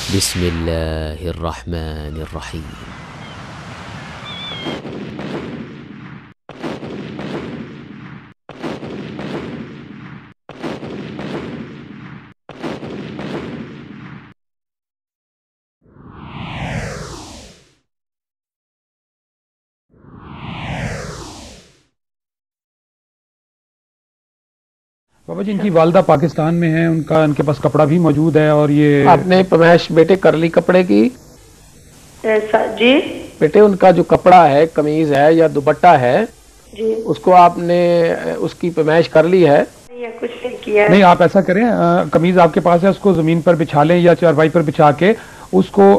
بسم الله الرحمن الرحيم. بابا جی ان کی والدہ پاکستان میں ہیں، ان کے پاس کپڑا بھی موجود ہے، اور یہ آپ نے پیمائش بیٹے کر لی کپڑے کی؟ جی بیٹے ان کا جو کپڑا ہے، قمیض ہے یا دوپٹہ ہے، جی اس کو آپ نے اس کی پیمائش کر لی ہے؟ نہیں کچھ نہیں کیا ہے. نہیں، آپ ایسا کریں، قمیض آپ کے پاس ہے، اس کو زمین پر بچھا لیں یا چارپائی پر بچھا کے اس کو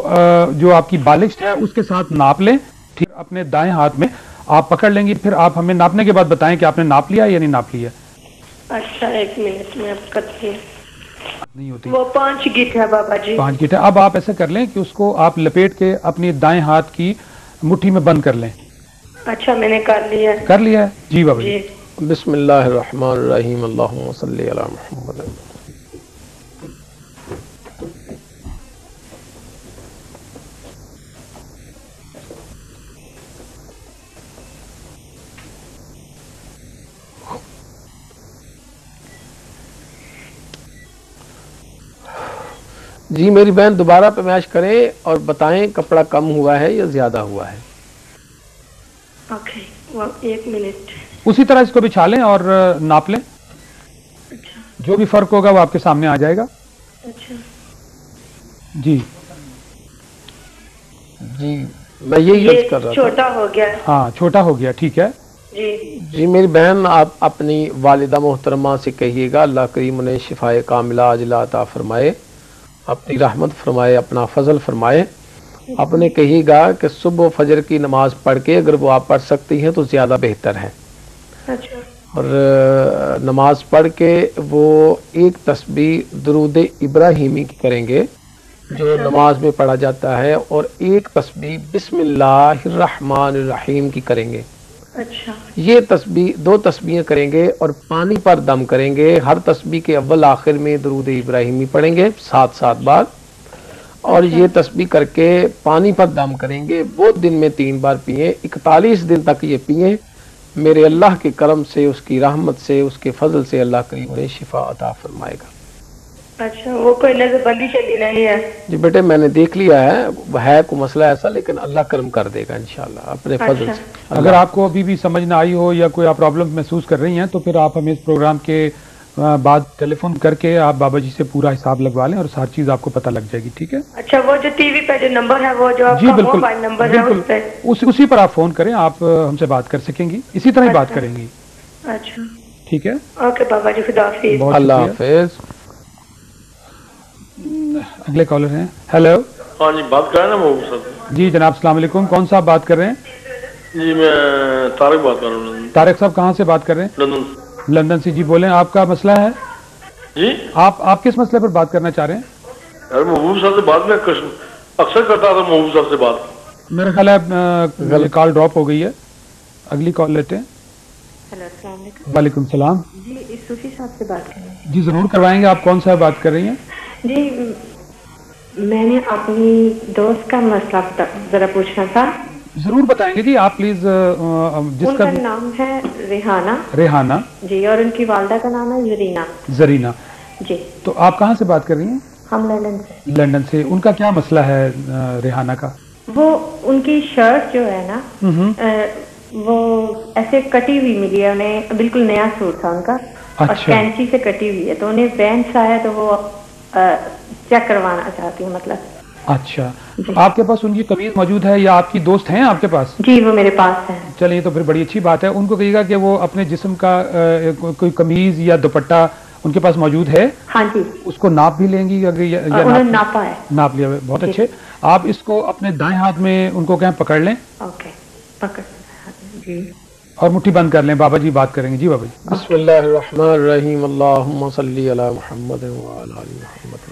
جو آپ کی بالشت ہے اس کے ساتھ ناپ لیں، ٹھیک، اپنے دائیں ہاتھ میں آپ پکڑ لیں گی، پھر آپ ہمیں ناپنے کے بعد بتائیں کہ آپ نے ناپ لیا یا نہیں ناپ لیا. اچھا ایک منٹ میں اب کرتی ہوں. نہیں ہوتی وہ 5 گیٹ ہے بابا جی. 5 گیٹ ہے. اب آپ ایسا کر لیں کہ اس کو آپ لپیٹ کے اپنی دائیں ہاتھ کی مٹھی میں بند کر لیں. اچھا میں نے کر لیا ہے. کر لیا ہے جی بابا جی. بسم اللہ الرحمن الرحیم. اللہم صلی علی محمد. جی میری بہن دوبارہ پیمائش کریں اور بتائیں کپڑا کم ہوا ہے یا زیادہ ہوا ہے. اوکے ایک منٹ. اسی طرح اس کو بچھا لیں اور ناپ لیں. اچھا جو بھی فرق ہوگا وہ آپ کے سامنے آ جائے گا. اچھا جی جی میں یہی عرض کر رہا تھا. چھوٹا ہو گیا. ہاں چھوٹا ہو گیا، ٹھیک ہے. جی جی میری بہن آپ اپنی والدہ محترمہ سے کہیے گا اللہ کریم انہیں شفائے کاملہ عاجلہ عطا فرمائے، اپنی رحمت فرمائے، اپنا فضل فرمائے. آپ نے کہیے گا کہ صبح و فجر کی نماز پڑھ کے اگر وہ آپ پڑھ سکتی ہیں تو زیادہ بہتر ہے. اچھا اور نماز پڑھ کے وہ ایک تسبیح درود ابراہیمی کی کریں گے جو نماز میں پڑھا جاتا ہے، اور ایک تسبیح بسم اللہ الرحمن الرحیم کی کریں گے. اچھا یہ تسبیح 2 تسبیحیں کریں گے اور پانی پر دم کریں گے. ہر تسبیح کے اول آخر میں درود ابراہیمی پڑھیں گے 7 بار، اور یہ تسبیح کر کے پانی پر دم کریں گے. وہ دن میں 3 بار پئیں، 41 دن تک یہ پئیں. میرے اللہ کے کرم سے، اس کی رحمت سے، اس کے فضل سے اللہ کریم انہیں شفا عطا فرمائے گا. اچھا وہ کوئی نظر بندی چلی نہیں ہے؟ جی بیٹے میں نے دیکھ لیا ہے کوئی مسئلہ ایسا، لیکن اللہ کرم کر دے گا انشاءاللہ اپنے فضل سے. اگر آپ کو ابھی بھی سمجھ نہ آئی ہو یا کوئی آپ پرابلم محسوس کر رہی ہیں تو پھر آپ ہمیں اس پروگرام کے بعد ٹیلی فون کر کے آپ بابا جی سے پورا حساب لگوا لیں اور ہر چیز آپ کو پتہ لگ جائے گی. ٹھیک ہے. اچھا وہ جو ٹی وی پہ جو نمبر ہے وہ جو آپ جی کا بالکل موبائل نمبر ہے اس پہ اسی پر آپ فون کریں، آپ ہم سے بات کر سکیں گی، اسی طرح ہی بات کریں گی. اچھا ٹھیک ہے. اوکے بابا جی خدا حافظ. بہت اللہ شکریہ. حافظ. اگلے کالر ہیں. ہیلو. ہاں جی بات کر رہے ہیں نا محبوب صاحب؟ جی جناب السلام علیکم، کون صاحب بات کر رہے ہیں؟ جی میں طارق بات کر رہا ہوں. طارق صاحب کہاں سے بات کر رہے ہیں؟ لندن. لندن سے. جی بولیں آپ کا مسئلہ ہے. جی آپ کس مسئلے پر بات کرنا چاہ رہے ہیں؟ ارے محبوب صاحب سے بات میں اکثر کرتا تھا محبوب صاحب سے بات. میرا خیال ہے کال ڈراپ ہو گئی ہے. اگلی کال لیتے ہیں. ہیلو السلام علیکم. وعلیکم السلام. جی صوفی صاحب سے بات کر رہے ہیں؟ جی ضرور کروائیں گے. آپ کون سا بات کر رہی ہیں؟ جی میں نے اپنی دوست کا مسئلہ ذرا پوچھنا تھا. ضرور بتائیں گے جی. آپ پلیز ان کا نام ہے ریحانہ جی، اور ان کی والدہ کا نام ہے زرینہ. جی. تو آپ کہاں سے بات کر رہی ہیں؟ ہم لندن سے. لندن سے. ان کا کیا مسئلہ ہے ریحانہ کا؟ وہ ان کی شرٹ جو ہے نا وہ ایسے کٹی ہوئی ملی ہے انہیں، بالکل نیا سوٹ تھا ان کا اور کینچی سے کٹی ہوئی ہے، تو انہیں بینچ آیا تو وہ چیک کروانا چاہتی ہیں مطلب. اچھا آپ کے پاس ان کی قمیض موجود ہے یا آپ کی دوست ہیں آپ کے پاس؟ جی وہ میرے پاس ہے. چلیے تو پھر بڑی اچھی بات ہے. ان کو کہیے گا کہ وہ اپنے جسم کا کوئی قمیض یا دوپٹہ ان کے پاس موجود ہے. ہاں جی. اس کو ناپ بھی لیں گی؟ انہوں نے ناپا ہے. ناپ لیا. بہت اچھے. آپ اس کو اپنے دائیں ہاتھ میں ان کو کہیں پکڑ لیں. اوکے پکڑ جی. اور مٹھی بند کر لیں. بابا جی بات کریں گے. جی بابا جی. بسم اللہ الرحمن الرحیم. اللہم صلی علی محمد وعلی آل محمد.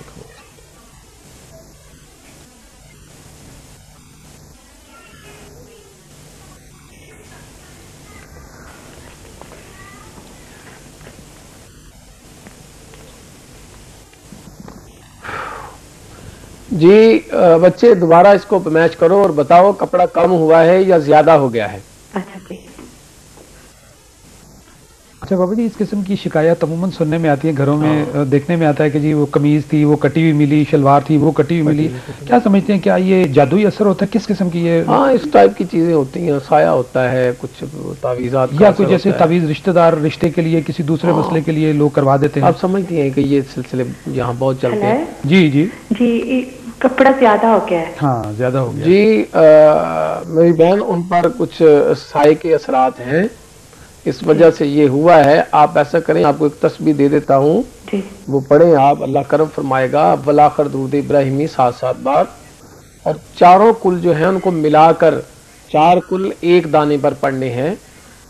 جی بچے دوبارہ اس کو میچ کرو اور بتاؤ کپڑا کم ہوا ہے یا زیادہ ہو گیا ہے. اچھا جی. اچھا بابا جی، اس قسم کی شکایات عموماً سننے میں آتی ہیں گھروں میں، دیکھنے میں آتا ہے کہ جی وہ قمیض تھی وہ کٹی ہوئی ملی، شلوار تھی وہ کٹی ہوئی ملی. کیا سمجھتے ہیں، کیا یہ جادوئی اثر ہوتا ہے؟ کس قسم کی یہ؟ ہاں اس ٹائپ کی چیزیں ہوتی ہیں، سایہ ہوتا ہے، کچھ تعویذات یا کوئی جیسے تعویذ رشتہ دار رشتے کے لیے کسی دوسرے مسئلے کے لیے لوگ کروا دیتے ہیں. آپ سمجھتی ہیں کہ یہ سلسلے یہاں بہت چلتے ہیں. جی جی جی کپڑا زیادہ ہو گیا ہے. ہاں زیادہ ہو گیا. جی میری بہن، ان پر کچھ سائے کے اثرات ہیں، اس وجہ سے یہ ہوا ہے. آپ ایسا کریں، آپ کو ایک تسبیح دے دیتا ہوں، وہ پڑھیں آپ، اللہ کرم فرمائے گا. اول درود ابراہیمی 7 بار، اور چاروں کل جو ہیں ان کو ملا کر 4 کل ایک دانے پر پڑھنے ہیں.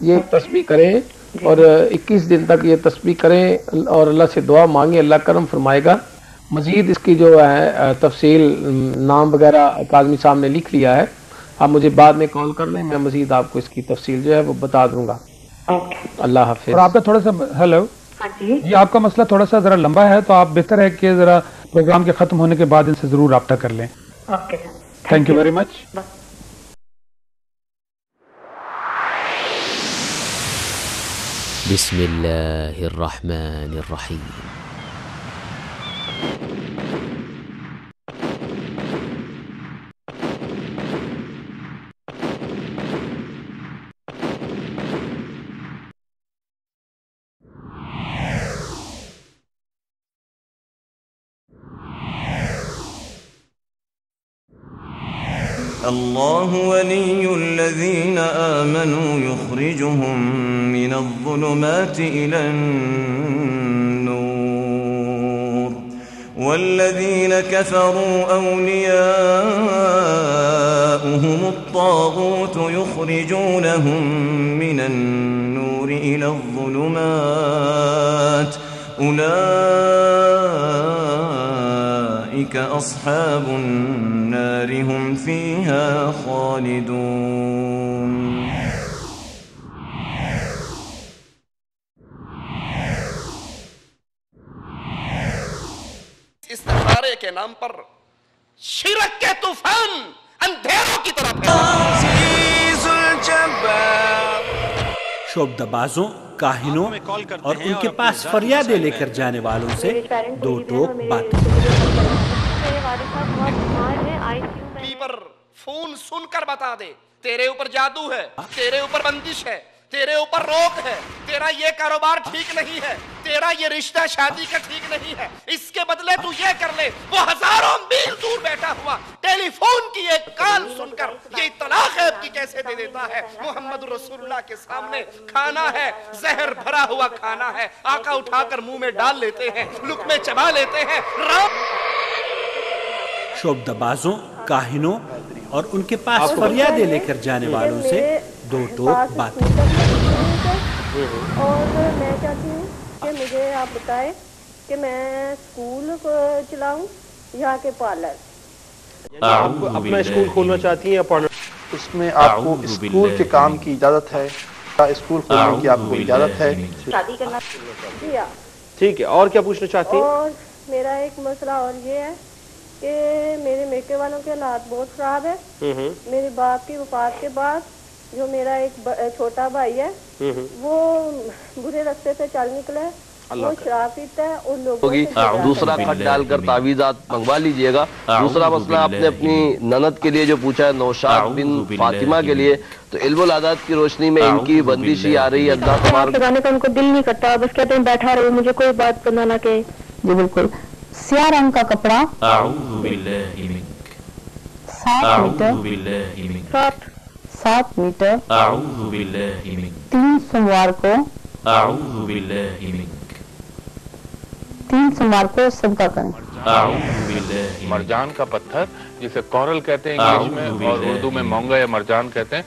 یہ تسبیح کریں اور 21 دن تک یہ تسبیح کریں اور اللہ سے دعا مانگیں، اللہ کرم فرمائے گا. مزید اس کی جو ہے تفصیل نام وغیرہ کاظمی صاحب نے لکھ لیا ہے، آپ مجھے بعد میں کال کر لیں، میں مزید آپ کو اس کی تفصیل جو ہے وہ بتا دوں گا. اللہ حافظ. اور آپ کا تھوڑا سا ہیلو جی، آپ کا مسئلہ تھوڑا سا ذرا لمبا ہے، تو آپ بہتر ہے کہ ذرا پروگرام کے ختم ہونے کے بعد ان سے ضرور رابطہ کر لیں. Thank you very much. بسم اللہ الرحمن الرحیم. اللہ ولی الذین آمنوا یخرجهم من الظلمات إلى النور والذین كفروا أولیاؤهم الطاغوت یخرجونهم من النور إلى الظلمات أولئك أصحاب النار هم فيها خالدون. استخارے کے نام پر شرک کے طوفان اندھیروں کی طرف ہے. شعبدہ بازوں، کاہنوں اور ان کے پاس فریادیں لے کر جانے والوں سے دو ٹوک باتیں. پر فون سن کر بتا دے تیرے اوپر جادو ہے، تیرے اوپر بندش ہے، تیرے اوپر روک ہے، تیرا یہ کاروبار ٹھیک نہیں ہے، تیرا یہ رشتہ شادی کا ٹھیک نہیں ہے، اس کے بدلے تو یہ کر لے. وہ ہزاروں میل دور بیٹھا ہوا ٹیلی فون کی ایک کال سن کر یہ اطلاع غیب کی کیسے دے دیتا ہے. محمد رسول اللہ کے سامنے کھانا ہے، زہر بھرا ہوا کھانا ہے، آقا اٹھا کر منہ میں ڈال لیتے ہیں، لقمے چبا لیتے ہیں. شعبدہ بازوں، کاہنوں اور ان کے پاس فریادیں لے کر جانے والوں سے دو ٹوک باتیں. اور میں چاہتی ہوں کہ مجھے آپ بتائیں کہ میں اسکول چلاؤں یا کہ پارلر. آپ اپنا اسکول کھولنا چاہتی ہیں یا پارلر؟ اس میں آپ کو اسکول کے کام کی اجازت ہے، اسکول کھولنے کی آپ کو اجازت ہے. شادی کرنا ٹھیک ہے. اور کیا پوچھنا چاہتی ہیں؟ اور میرا ایک مسئلہ اور یہ ہے کہ میرے میکے والوں کے حالات بہت خراب ہے. میرے باپ کی وفات کے بعد جو میرا ایک چھوٹا بھائی ہے وہ برے راستے سے چل نکلا ہے، وہ شراب پیتا ہے ان لوگوں سے. دوسرا خط ڈال کر تعویذات منگوا لیجئے گا. دوسرا مسئلہ آپ نے اپنی نند کے لیے جو پوچھا ہے، نوشاد بن فاطمہ کے لیے، تو علم العادات کی روشنی میں ان کی بندش ہی آ رہی ہے. اللہ تبارک لگانے کا ان کو دل نہیں کرتا، بس کہتے ہیں بیٹھا رہو، مجھے کوئی بات کرنا نہ کہ. جی بالکل. سیاہ رنگ کا کپڑا 7 میٹر 3 سوموار کو صدقہ کریں. مرجان کا پتھر جسے کورل کہتے ہیں انگلش میں اور اردو میں مونگا یا مرجان کہتے ہیں،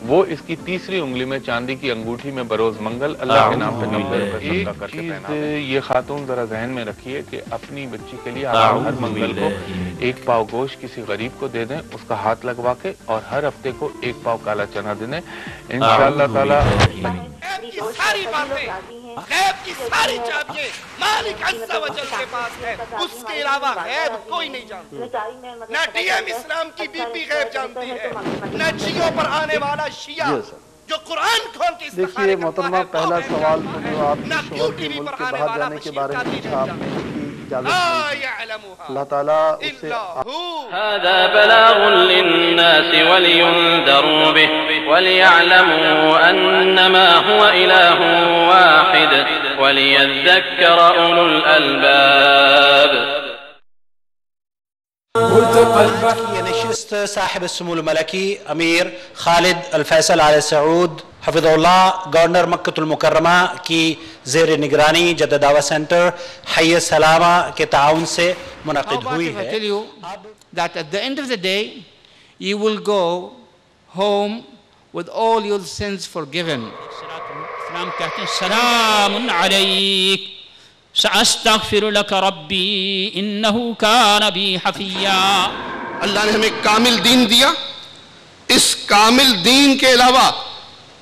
وہ اس کی تیسری انگلی میں چاندی کی انگوٹھی میں بروز منگل اللہ کے نام پہ 90 روپے صدقہ کر کے پہنا. یہ خاتون ذرا ذہن میں رکھیے کہ اپنی بچی کے لیے آپ ہر منگل کو 1 پاؤ گوشت کسی غریب کو دے دیں، اس کا ہاتھ لگوا کے، اور ہر ہفتے کو 1 پاؤ کالا چنا دے دیں. انشاءاللہ تعالی ساری باتیں، غیب کی ساری چابیاں مال मालिक अज़्ज़ा व जल के पास है, उसके अलावा गैब कोई नहीं जानता। न डीएम इस्लाम की बीपी गैब जानती है, न जियो पर आने वाला शिया जो कुरान खोल के देखिए मोहतरमा, पहला सवाल तो जो आप शोहर के मुल्क के बाहर जाने के बारे में पूछा आपने, उसकी इजाजत अल्लाह ताला उससे هذا بلاغ للناس ولينذروا به وليعلموا أنما هو إله واحد وليذكر أولو الألباب. یہ نشست صاحب السمو الملکی امیر خالد الفیصل آل سعود حفظ اللہ گورنر مکہ المکرمہ کی زیر نگرانی جدہ دعوی سینٹر حی السلامہ کے تعاون سے منعقد ہوئی ہے. That at the end of the day you will go home with all your sins forgiven. اسلام کہتے ہیں سلام علیک سأستغفر لك ربی انہو کان بی حفیا. اللہ نے ہمیں کامل دین دیا، اس کامل دین کے علاوہ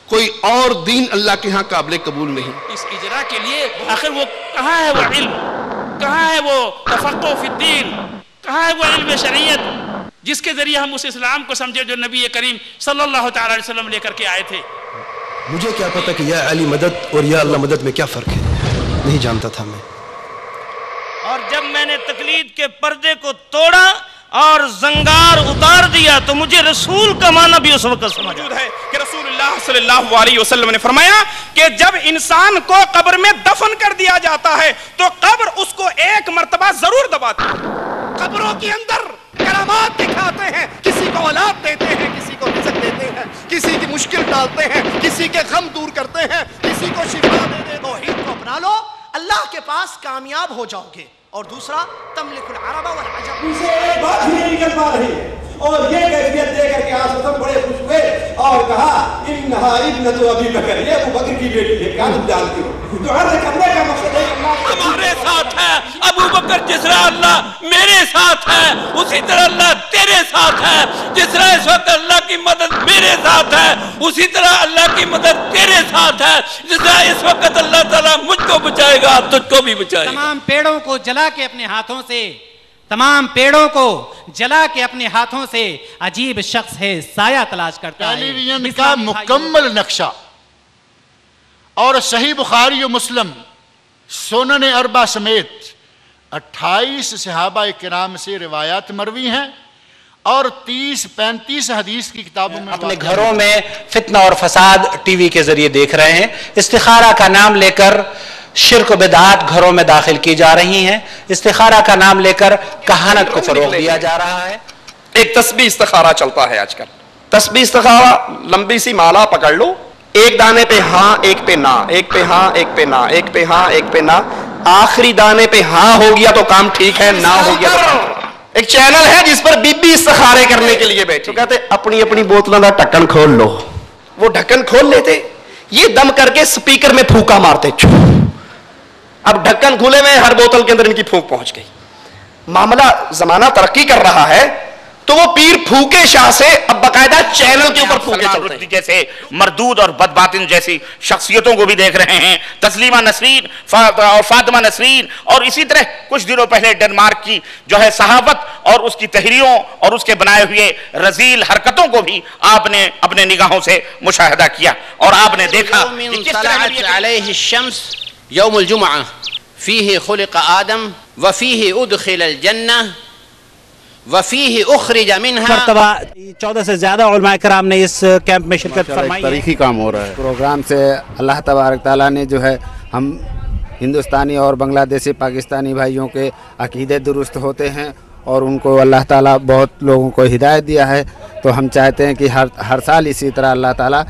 کوئی اور دین اللہ کے ہاں قابل قبول نہیں. اس اجرا کے لیے آخر وہ کہاں ہے وہ علم، کہاں ہے وہ تفقہ فی الدین، کہاں ہے وہ علم شریعت جس کے ذریعے ہم اس اسلام کو سمجھے جو نبی کریم صلی اللہ تعالی علیہ وسلم لے کر کے آئے تھے. مجھے کیا پتا کہ یا علی مدد اور یا اللہ مدد میں کیا فرق ہے، نہیں جانتا تھا میں. اور جب میں نے تقلید کے پردے کو توڑا اور زنگار اتار دیا تو مجھے رسول کا معنی بھی اس وقت سمجھ ہے کہ رسول اللہ صلی اللہ علیہ وسلم نے فرمایا کہ جب انسان کو قبر میں دفن کر دیا جاتا ہے تو قبر اس کو ایک مرتبہ ضرور دباتی ہے. قبروں کے اندر کرامات دکھاتے ہیں، کسی کو اولاد دیتے ہیں، کسی کو رزق دیتے ہیں، کسی کی مشکل ڈالتے ہیں، کسی کے غم دور کرتے ہیں، کسی کو شفا دے دیتے. توحید کو اپنا لو، اللہ کے پاس کامیاب ہو جاؤ گے. اور دوسرا تملک العرب والعجم. اسے ایک بات بھی نہیں نکل پا رہی اور یہ کیفیت دے کر کے آپ سب بڑے خوش ہوئے اور کہا انہا ابنت ابی بکر، یہ ابو بکر کی بیٹی ہے. کیا تم جانتی ہو تو عرض کرنے کا مقصد ہے ہمارے ساتھ ہے ابو بکر، جس طرح اللہ میرے ساتھ ہے اسی طرح اللہ تیرے ساتھ ہے. جس طرح اس وقت اللہ کی مدد میرے ساتھ ہے اسی طرح اللہ کی مدد تیرے ساتھ ہے. جس طرح اس وقت اللہ تعالیٰ مجھ کو بچائے گا تجھ کو بھی بچائے گا. تمام پیڑوں کو جلا کے اپنے ہاتھوں سے، تمام پیڑوں کو جلا کے اپنے ہاتھوں سے عجیب شخص ہے سایہ تلاش کرتا ہے. ٹیلی ویژن کا مکمل نقشہ اور صحیح بخاری و مسلم سنن اربع سمیت 28 صحابہ کرام سے روایات مروی ہیں اور 30-35 حدیث کی کتابوں میں. اپنے گھروں میں فتنہ اور فساد ٹی وی کے ذریعے دیکھ رہے ہیں. استخارہ کا نام لے کر شرک و بدعات گھروں میں داخل کی جا رہی ہیں. استخارہ کا نام لے کر کہانت کو فروغ دیا جا رہا ہے. ایک تسبیح استخارہ چلتا ہے آج کل. تسبیح استخارہ لمبی سی مالا پکڑ لو، ایک دانے پہ ہاں ایک پہ نہ، ایک پہ ہاں ایک پہ نہ، ایک پہ ہاں ایک پہ نہ. آخری دانے پہ ہاں ہو گیا تو کام ٹھیک ہے، نہ ہو گیا تو ایک چینل ہے جس پر بی بی استخارے کرنے کے لیے بیٹھی. کہتے اپنی اپنی بوتلوں کا ڈھکن کھول لو. وہ ڈھکن کھول لیتے، یہ دم کر کے سپیکر میں پھونکا مارتے. اب ڈھکن کھلے میں ہر بوتل کے اندر ان کی پھونک پہنچ گئی. معاملہ زمانہ ترقی کر رہا ہے تو وہ پیر پھونکے شاہ سے اب باقاعدہ چینل کے اوپر پھونکے چلتے ہیں. جیسے مردود اور بدباطن جیسی شخصیتوں کو بھی دیکھ رہے ہیں. تسلیمہ نسرین اور فاطمہ نسرین اور اسی طرح کچھ دنوں پہلے ڈنمارک کی جو ہے صحافت اور اس کی تحریروں اور اس کے بنائے ہوئے رذیل حرکتوں کو بھی آپ نے اپنے نگاہوں سے مشاہدہ کیا اور آپ نے دیکھا کہ کس طرح علیہ الشمس یوم الجمعہ فیہ خلق آدم وفیہ ادخل الجنہ وفیہ اخرج منہا. مرتبہ 14 سے زیادہ علماء کرام نے اس کیمپ میں شرکت فرمائی. تاریخی کام ہو رہا ہے. پروگرام سے اللہ تبارک تعالیٰ نے جو ہے ہم ہندوستانی اور بنگلہ دیشی پاکستانی بھائیوں کے عقیدے درست ہوتے ہیں اور ان کو اللہ تعالیٰ بہت لوگوں کو ہدایت دیا ہے. تو ہم چاہتے ہیں کہ ہر سال اسی طرح اللہ تعالیٰ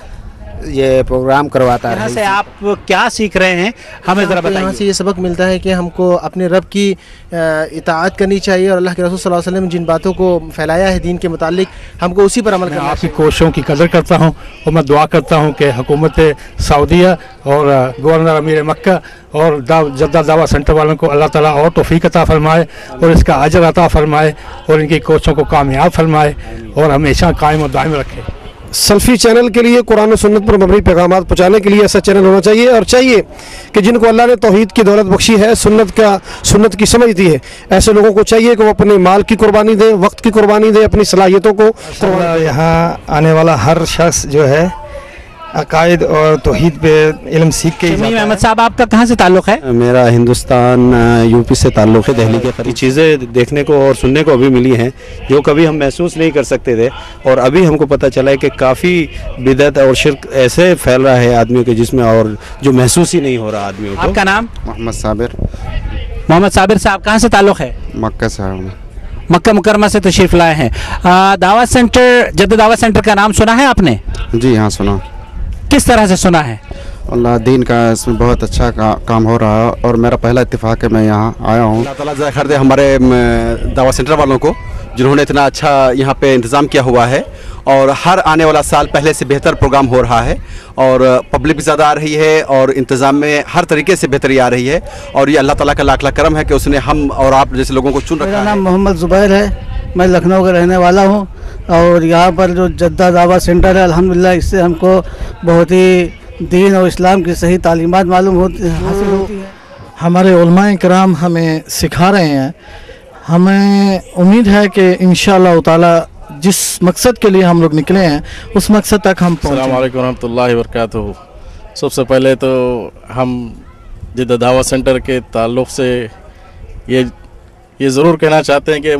یہ پروگرام کرواتا ہے. یہاں سے آپ کیا سیکھ رہے ہیں ہمیں ذرا بتائیے. یہاں سے یہ سبق ملتا ہے کہ ہم کو اپنے رب کی اطاعت کرنی چاہیے اور اللہ کے رسول صلی اللہ علیہ وسلم جن باتوں کو پھیلایا ہے دین کے متعلق ہم کو اسی پر عمل کرنا چاہیے. آپ کی کوششوں کی قدر کرتا ہوں اور میں دعا کرتا ہوں کہ حکومت سعودیہ اور گورنر امیر مکہ اور جدہ دعویٰ سینٹر والوں کو اللہ تعالیٰ اور توفیق عطا فرمائے اور اس کا اجر عطا فرمائے اور ان کی کوششوں کو کامیاب فرمائے اور ہمیشہ قائم و دائم رکھے. سلفی چینل کے لیے قرآن و سنت پر مبنی پیغامات پہنچانے کے لیے ایسا چینل ہونا چاہیے، اور چاہیے کہ جن کو اللہ نے توحید کی دولت بخشی ہے، سنت کی سمجھ دی ہے، ایسے لوگوں کو چاہیے کہ وہ اپنے مال کی قربانی دیں، وقت کی قربانی دیں، اپنی صلاحیتوں کو یہاں آنے والا ہر شخص جو ہے عقائد اور توحید پہ علم سیکھ کے شمیم احمد صاحب، آپ کا کہاں سے تعلق ہے؟ میرا ہندوستان یو پی سے تعلق ہے، دہلی کے قریب۔ چیزیں دیکھنے کو اور سننے کو ابھی ملی ہیں جو کبھی ہم محسوس نہیں کر سکتے تھے، اور ابھی ہم کو پتہ چلا ہے کہ کافی بدعت اور شرک ایسے پھیل رہا ہے آدمیوں کے جسم، اور جو محسوس ہی نہیں ہو رہا آدمیوں کو۔ آپ کا نام؟ محمد صابر۔ محمد صابر صاحب کہاں سے تعلق ہے؟ مکہ سے ہوں۔ مکہ مکرمہ سے تشریف لائے ہیں۔ دعوت سینٹر، جدہ دعوت سینٹر کا نام سنا ہے آپ نے؟ جی ہاں سنا۔ کس طرح سے سنا ہے؟ اللہ دین کا اس میں بہت اچھا کام ہو رہا ہے، اور میرا پہلا اتفاق ہے میں یہاں آیا ہوں۔ اللہ تعالیٰ جزائے خیر دے ہمارے دعوت سینٹر والوں کو، جنہوں نے اتنا اچھا یہاں پہ انتظام کیا ہوا ہے، اور ہر آنے والا سال پہلے سے بہتر پروگرام ہو رہا ہے، اور پبلک بھی زیادہ آ رہی ہے، اور انتظام میں ہر طریقے سے بہتری آ رہی ہے، اور یہ اللہ تعالیٰ کا لاکھ لاکھ کرم ہے کہ اس نے ہم اور آپ جیسے لوگوں کو چن رکھا ہے۔ میرا نام محمد زبیر ہے، میں لکھنؤ کا رہنے والا ہوں، اور یہاں پر جو جدہ دعوت سینٹر ہے الحمدللہ اس سے ہم کو بہت ہی دین اور اسلام کی صحیح تعلیمات معلوم حاصل ہوتی ہے۔ ہمارے علماء کرام ہمیں سکھا رہے ہیں، ہمیں امید ہے کہ انشاءاللہ تعالی جس مقصد کے لیے ہم لوگ نکلے ہیں اس مقصد تک ہم پہنچیں۔ السلام علیکم ورحمۃ اللہ وبرکاتہ۔ سب سے پہلے تو ہم جدہ دعوت سینٹر کے تعلق سے یہ ضرور کہنا چاہتے ہیں کہ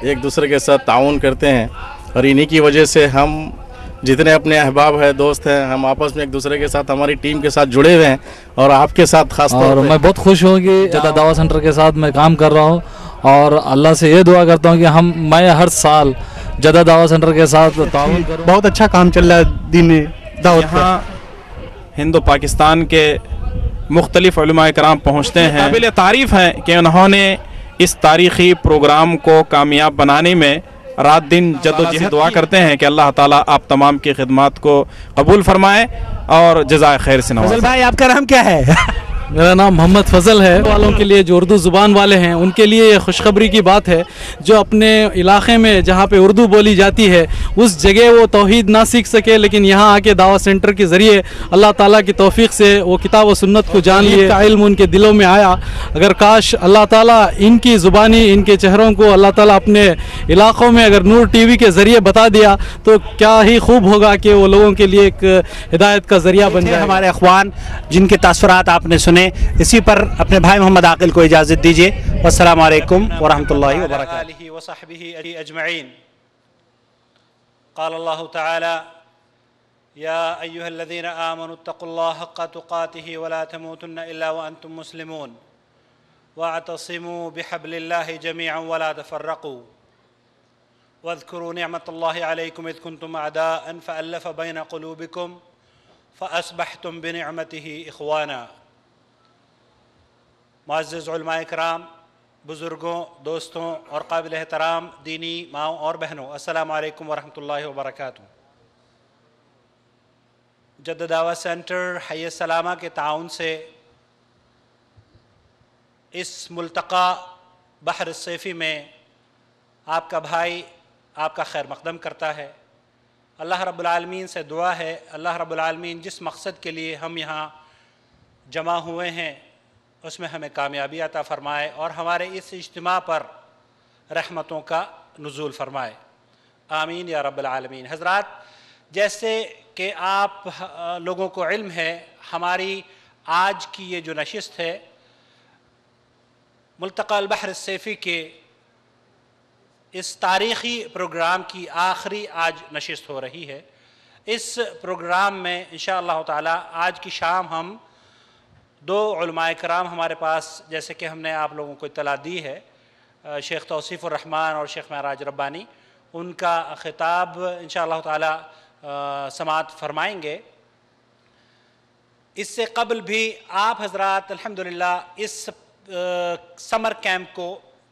ایک دوسرے کے ساتھ تعاون کرتے ہیں، اور انہی کی وجہ سے ہم جتنے اپنے احباب ہیں، دوست ہیں، ہم آپس میں ایک دوسرے کے ساتھ ہماری ٹیم کے ساتھ جڑے ہوئے ہیں، اور آپ کے ساتھ خاص طور اور میں بہت خوش ہوں کہ جدہ دعوت سینٹر کے ساتھ میں کام کر رہا ہوں، اور اللہ سے یہ دعا کرتا ہوں کہ میں ہر سال جدہ دعوت سینٹر کے ساتھ تعاون کروں۔ بہت اچھا کام چل رہا ہے دینی دعوت پر۔ یہاں ہند و پاکستان کے مختلف علماء کرام پہنچتے ہیں۔ قابل تعریف ہے کہ انہوں نے اس تاریخی پروگرام کو کامیاب بنانے میں رات دن جد و جہد دعا کرتے ہیں کہ اللہ تعالیٰ آپ تمام کی خدمات کو قبول فرمائے اور جزائے خیر سے نوازے۔ فضل بھائی آپ کا نام کیا ہے؟ میرا نام محمد فضل ہے۔ والوں کے لیے جو اردو زبان والے ہیں ان کے لیے یہ خوشخبری کی بات ہے، جو اپنے علاقے میں جہاں پہ اردو بولی جاتی ہے اس جگہ وہ توحید نہ سیکھ سکے، لیکن یہاں آ کے دعوت سینٹر کے ذریعے اللہ تعالیٰ کی توفیق سے وہ کتاب و سنت کو جان لیے، کا علم ان کے دلوں میں آیا۔ اگر کاش اللہ تعالیٰ ان کی زبانی، ان کے چہروں کو اللہ تعالیٰ اپنے علاقوں میں اگر نور ٹی وی کے ذریعے بتا دیا تو کیا ہی خوب ہوگا کہ وہ لوگوں کے لیے ایک ہدایت کا ذریعہ بن جائے۔ ہمارے اخوان جن کے تاثرات آپ نے سنے، اسی پر اپنے بھائی محمد عاقل کو اجازت دیجیے۔ والسلام علیکم ورحمۃ اللہ وبرکاتہ۔ آلہ وصحبہ اجمعین۔ قال اللہ تعالی یا ایہا الذین آمنوا اتقوا اللہ حق تقاتہ ولا تموتن الا وانتم مسلمون واعتصموا بحبل اللہ جميعا ولا تفرقوا واذكروا نعمة الله عليكم إذ كنتم أعداء فألف بين قلوبكم فأصبحتم بنعمته إخوانا۔ معزز علماء کرام، بزرگوں، دوستوں اور قابل احترام دینی ماؤں اور بہنوں، السلام علیکم ورحمۃ اللہ وبرکاتہ۔ جدہ دعوت سینٹر حی السلامہ کے تعاون سے اس ملتقى بحر الصیفی میں آپ کا بھائی آپ کا خیر مقدم کرتا ہے۔ اللہ رب العالمین سے دعا ہے اللہ رب العالمین جس مقصد کے لیے ہم یہاں جمع ہوئے ہیں اس میں ہمیں کامیابی عطا فرمائے، اور ہمارے اس اجتماع پر رحمتوں کا نزول فرمائے، آمین یا رب العالمین۔ حضرات، جیسے کہ آپ لوگوں کو علم ہے، ہماری آج کی یہ جو نشست ہے ملتقى البحر الصیفی کے اس تاریخی پروگرام کی آخری آج نشست ہو رہی ہے۔ اس پروگرام میں انشاءاللہ تعالی آج کی شام ہم دو علماء کرام ہمارے پاس، جیسے کہ ہم نے آپ لوگوں کو اطلاع دی ہے، شیخ توصیف الرحمن اور شیخ معراج ربانی، ان کا خطاب انشاءاللہ تعالی سماعت فرمائیں گے۔ اس سے قبل بھی آپ حضرات الحمدللہ اس سمر کیمپ کو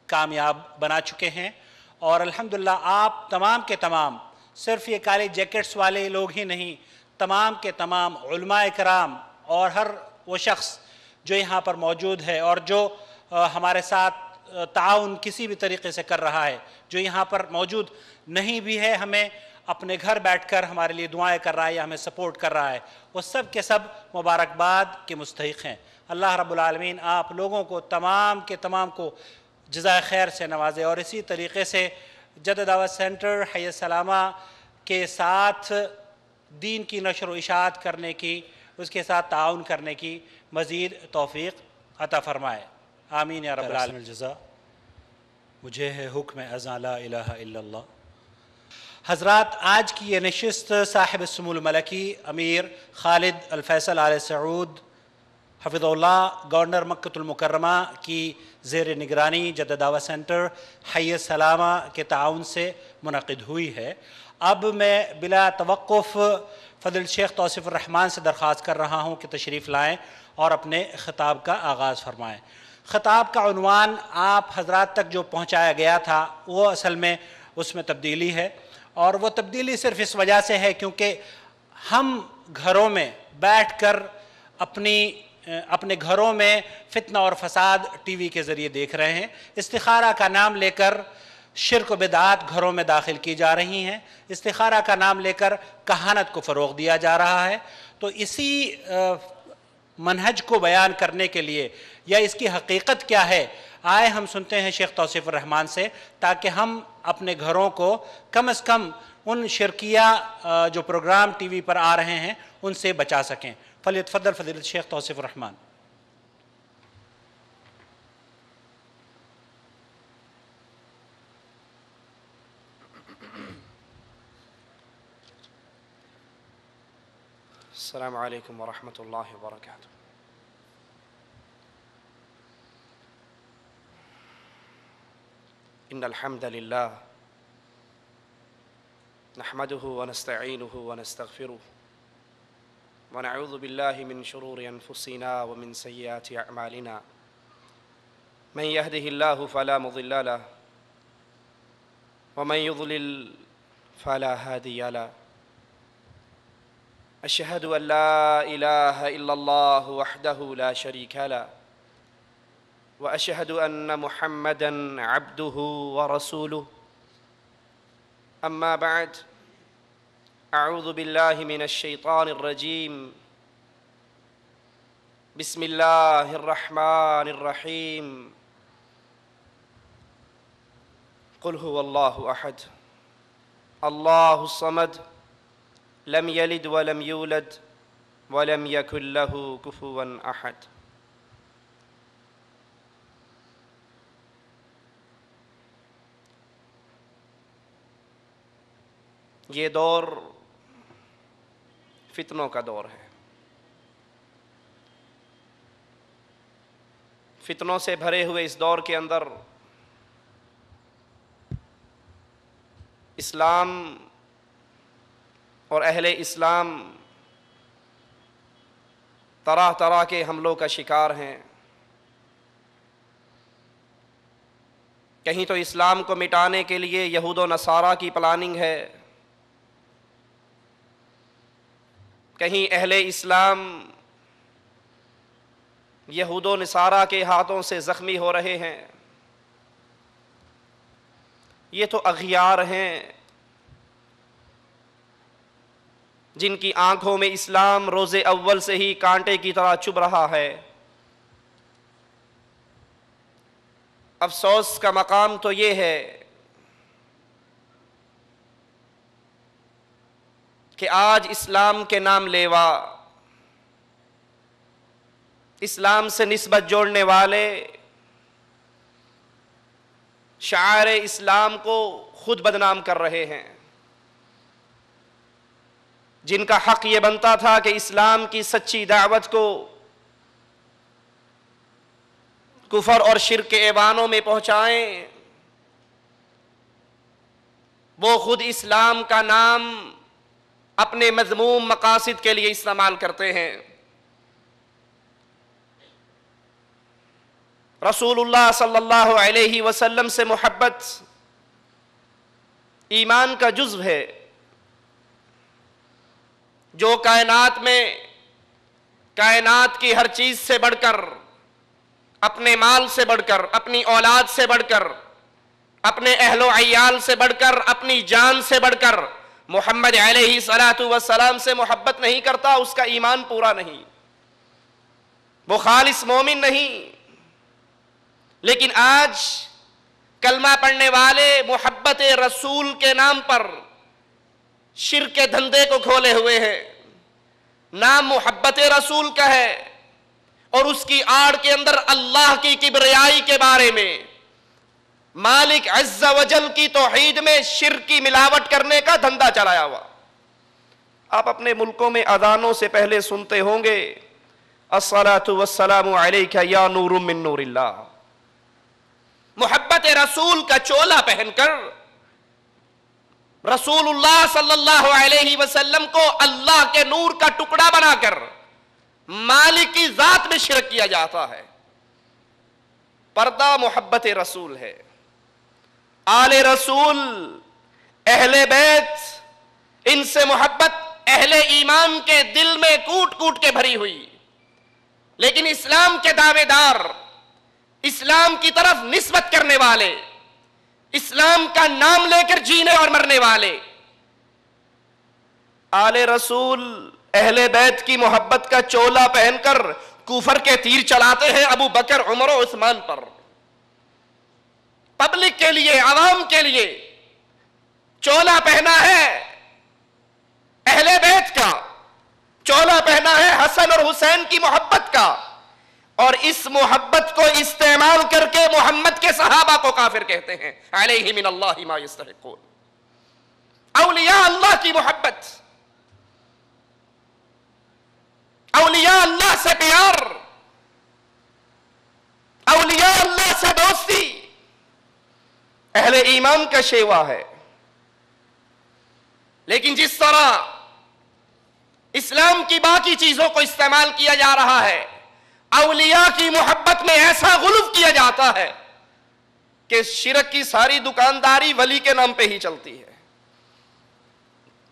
کامیاب بنا چکے ہیں، اور الحمدللہ آپ تمام کے تمام، صرف یہ کالے جیکٹس والے لوگ ہی نہیں، تمام کے تمام علماء کرام اور ہر وہ شخص جو یہاں پر موجود ہے اور جو ہمارے ساتھ تعاون کسی بھی طریقے سے کر رہا ہے، جو یہاں پر موجود نہیں بھی ہے، ہمیں اپنے گھر بیٹھ کر ہمارے لیے دعائیں کر رہا ہے یا ہمیں سپورٹ کر رہا ہے، وہ سب کے سب مبارکباد کے مستحق ہیں۔ اللہ رب العالمین آپ لوگوں کو تمام کے تمام کو جزائے خیر سے نوازے، اور اسی طریقے سے جدہ دعوت سینٹر حی السلامہ کے ساتھ دین کی نشر و اشاعت کرنے کی، اس کے ساتھ تعاون کرنے کی مزید توفیق عطا فرمائے، آمین یا رب العالمین۔ الجزا مجھے ہے حکم اذاں لا الہ الا اللہ۔ حضرات، آج کی یہ نشست صاحب السمو الملکی امیر خالد الفیصل آل سعود حفظ اللہ گورنر مکۃ المکرمہ کی زیر نگرانی جدہ دعوت سینٹر حی السلامہ کے تعاون سے منعقد ہوئی ہے۔ اب میں بلا توقف فضل شیخ توصیف الرحمان سے درخواست کر رہا ہوں کہ تشریف لائیں اور اپنے خطاب کا آغاز فرمائیں۔ خطاب کا عنوان آپ حضرات تک جو پہنچایا گیا تھا وہ اصل میں اس میں تبدیلی ہے، اور وہ تبدیلی صرف اس وجہ سے ہے کیونکہ ہم گھروں میں بیٹھ کر اپنے گھروں میں فتنہ اور فساد ٹی وی کے ذریعے دیکھ رہے ہیں۔ استخارہ کا نام لے کر شرک و بدعات گھروں میں داخل کی جا رہی ہیں، استخارہ کا نام لے کر کہانت کو فروغ دیا جا رہا ہے۔ تو اسی منہج کو بیان کرنے کے لیے یا اس کی حقیقت کیا ہے، آئے ہم سنتے ہیں شیخ توصیف الرحمان سے، تاکہ ہم اپنے گھروں کو کم از کم ان شرکیہ جو پروگرام ٹی وی پر آ رہے ہیں ان سے بچا سکیں۔ فلیتفضل فضیلت شیخ توصیف الرحمان۔ السلام علیکم ورحمۃ اللہ وبرکاتہ۔ ان الحمد للہ نحمده ونستعینه ونستغفره ونعوذ باللہ من شرور انفسنا ومن سیئات اعمالنا من يهده الله فلا مضل له ومن يضلل فلا هادي له اشهد ان لا اله الا الله وحده لا شريك له واشهد ان محمدا عبده ورسوله اما بعد اعوذ باللہ من الشیطان الرجیم بسم اللہ الرحمن الرحیم قل هو اللہ احد اللہ الصمد لم یلد ولم یولد ولم یکن له کفوا احد۔ یہ دور فتنوں کا دور ہے، فتنوں سے بھرے ہوئے اس دور کے اندر اسلام اور اہل اسلام طرح طرح کے حملوں کا شکار ہیں۔ کہیں تو اسلام کو مٹانے کے لیے یہود و نصارہ کی پلاننگ ہے، کہیں اہل اسلام یہود و نصارہ کے ہاتھوں سے زخمی ہو رہے ہیں۔ یہ تو اغیار ہیں جن کی آنکھوں میں اسلام روز اول سے ہی کانٹے کی طرح چبھ رہا ہے۔ افسوس کا مقام تو یہ ہے کہ آج اسلام کے نام لیوا، اسلام سے نسبت جوڑنے والے شعائر اسلام کو خود بدنام کر رہے ہیں، جن کا حق یہ بنتا تھا کہ اسلام کی سچی دعوت کو کفر اور شرک کے ایوانوں میں پہنچائیں، وہ خود اسلام کا نام اپنے مذموم مقاصد کے لیے استعمال کرتے ہیں۔ رسول اللہ صلی اللہ علیہ وسلم سے محبت ایمان کا جزو ہے۔ جو کائنات میں کائنات کی ہر چیز سے بڑھ کر، اپنے مال سے بڑھ کر، اپنی اولاد سے بڑھ کر، اپنے اہل و عیال سے بڑھ کر، اپنی جان سے بڑھ کر محمد علیہ الصلاۃ والسلام سے محبت نہیں کرتا اس کا ایمان پورا نہیں، وہ خالص مومن نہیں۔ لیکن آج کلمہ پڑھنے والے محبت رسول کے نام پر شرک کے دھندے کو کھولے ہوئے ہیں۔ نام محبت رسول کا ہے اور اس کی آڑ کے اندر اللہ کی کبریائی کے بارے میں، مالک عز و جل کی توحید میں شرک کی ملاوٹ کرنے کا دھندا چلایا ہوا۔ آپ اپنے ملکوں میں اذانوں سے پہلے سنتے ہوں گے الصلاۃ والسلام علیک یا نور من نور اللہ۔ محبت رسول کا چولا پہن کر رسول اللہ صلی اللہ علیہ وسلم کو اللہ کے نور کا ٹکڑا بنا کر مالک کی ذات میں شرک کیا جاتا ہے۔ پردہ محبت رسول ہے۔ آل رسول، اہل بیت، ان سے محبت اہل ایمان کے دل میں کوٹ کوٹ کے بھری ہوئی، لیکن اسلام کے دعوے دار، اسلام کی طرف نسبت کرنے والے، اسلام کا نام لے کر جینے اور مرنے والے، آل رسول اہل بیت کی محبت کا چولا پہن کر کفر کے تیر چلاتے ہیں ابو بکر، عمر و عثمان پر۔ پبلک کے لیے، عوام کے لیے چولا پہنا ہے اہل بیت کا، چولا پہنا ہے حسن اور حسین کی محبت کا، اور اس محبت کو استعمال کر کے محمد کے صحابہ کو کافر کہتے ہیں۔ علیہ من اللہ ما یستحقون۔ اولیاء اللہ کی محبت، اولیاء اللہ سے پیار، اولیاء اللہ سے دوستی اہل ایمان کا شیوا ہے۔ لیکن جس طرح اسلام کی باقی چیزوں کو استعمال کیا جا رہا ہے، اولیاء کی محبت میں ایسا غلو کیا جاتا ہے کہ شرک کی ساری دکانداری ولی کے نام پہ ہی چلتی ہے۔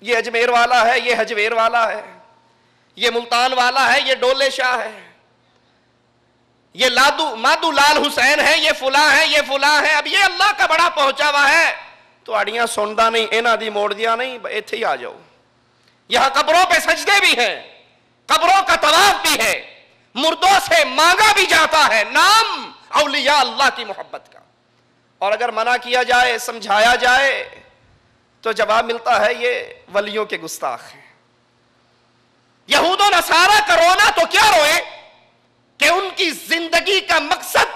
یہ اجمیر والا ہے، یہ حجویر والا ہے، یہ ملتان والا ہے، یہ ڈولے شاہ ہے، یہ مادو لال حسین ہے، یہ فلاں ہے، یہ فلاں ہے۔ اب یہ اللہ کا بڑا پہنچا ہوا ہے تو اڑیاں سندا نہیں، اینا دی موڑ دیا نہیں، ایتھے ہی آ جاؤ۔ یہاں قبروں پہ سجدے بھی ہیں، قبروں کا طواف بھی ہے، مردوں سے مانگا بھی جاتا ہے، نام اولیاء اللہ کی محبت کا۔ اور اگر منع کیا جائے، سمجھایا جائے تو جواب ملتا ہے یہ ولیوں کے گستاخ ہیں۔ یہود و نصارہ کا رونا تو کیا روئے کہ ان کی زندگی کا مقصد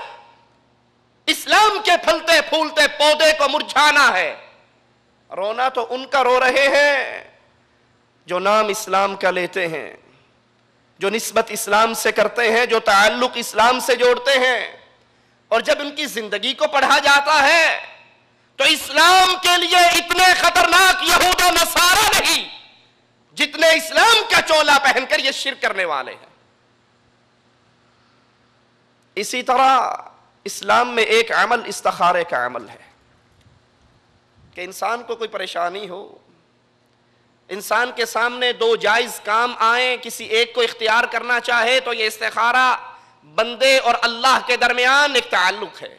اسلام کے پھلتے پھولتے پودے کو مرجھانا ہے۔ رونا تو ان کا رو رہے ہیں جو نام اسلام کا لیتے ہیں، جو نسبت اسلام سے کرتے ہیں، جو تعلق اسلام سے جوڑتے ہیں، اور جب ان کی زندگی کو پڑھا جاتا ہے تو اسلام کے لیے اتنے خطرناک یہود و نصارہ نہیں جتنے اسلام کا چولا پہن کر یہ شرک کرنے والے ہیں۔ اسی طرح اسلام میں ایک عمل استخارے کا عمل ہے کہ انسان کو کوئی پریشانی ہو، انسان کے سامنے دو جائز کام آئیں، کسی ایک کو اختیار کرنا چاہے تو یہ استخارہ بندے اور اللہ کے درمیان ایک تعلق ہے،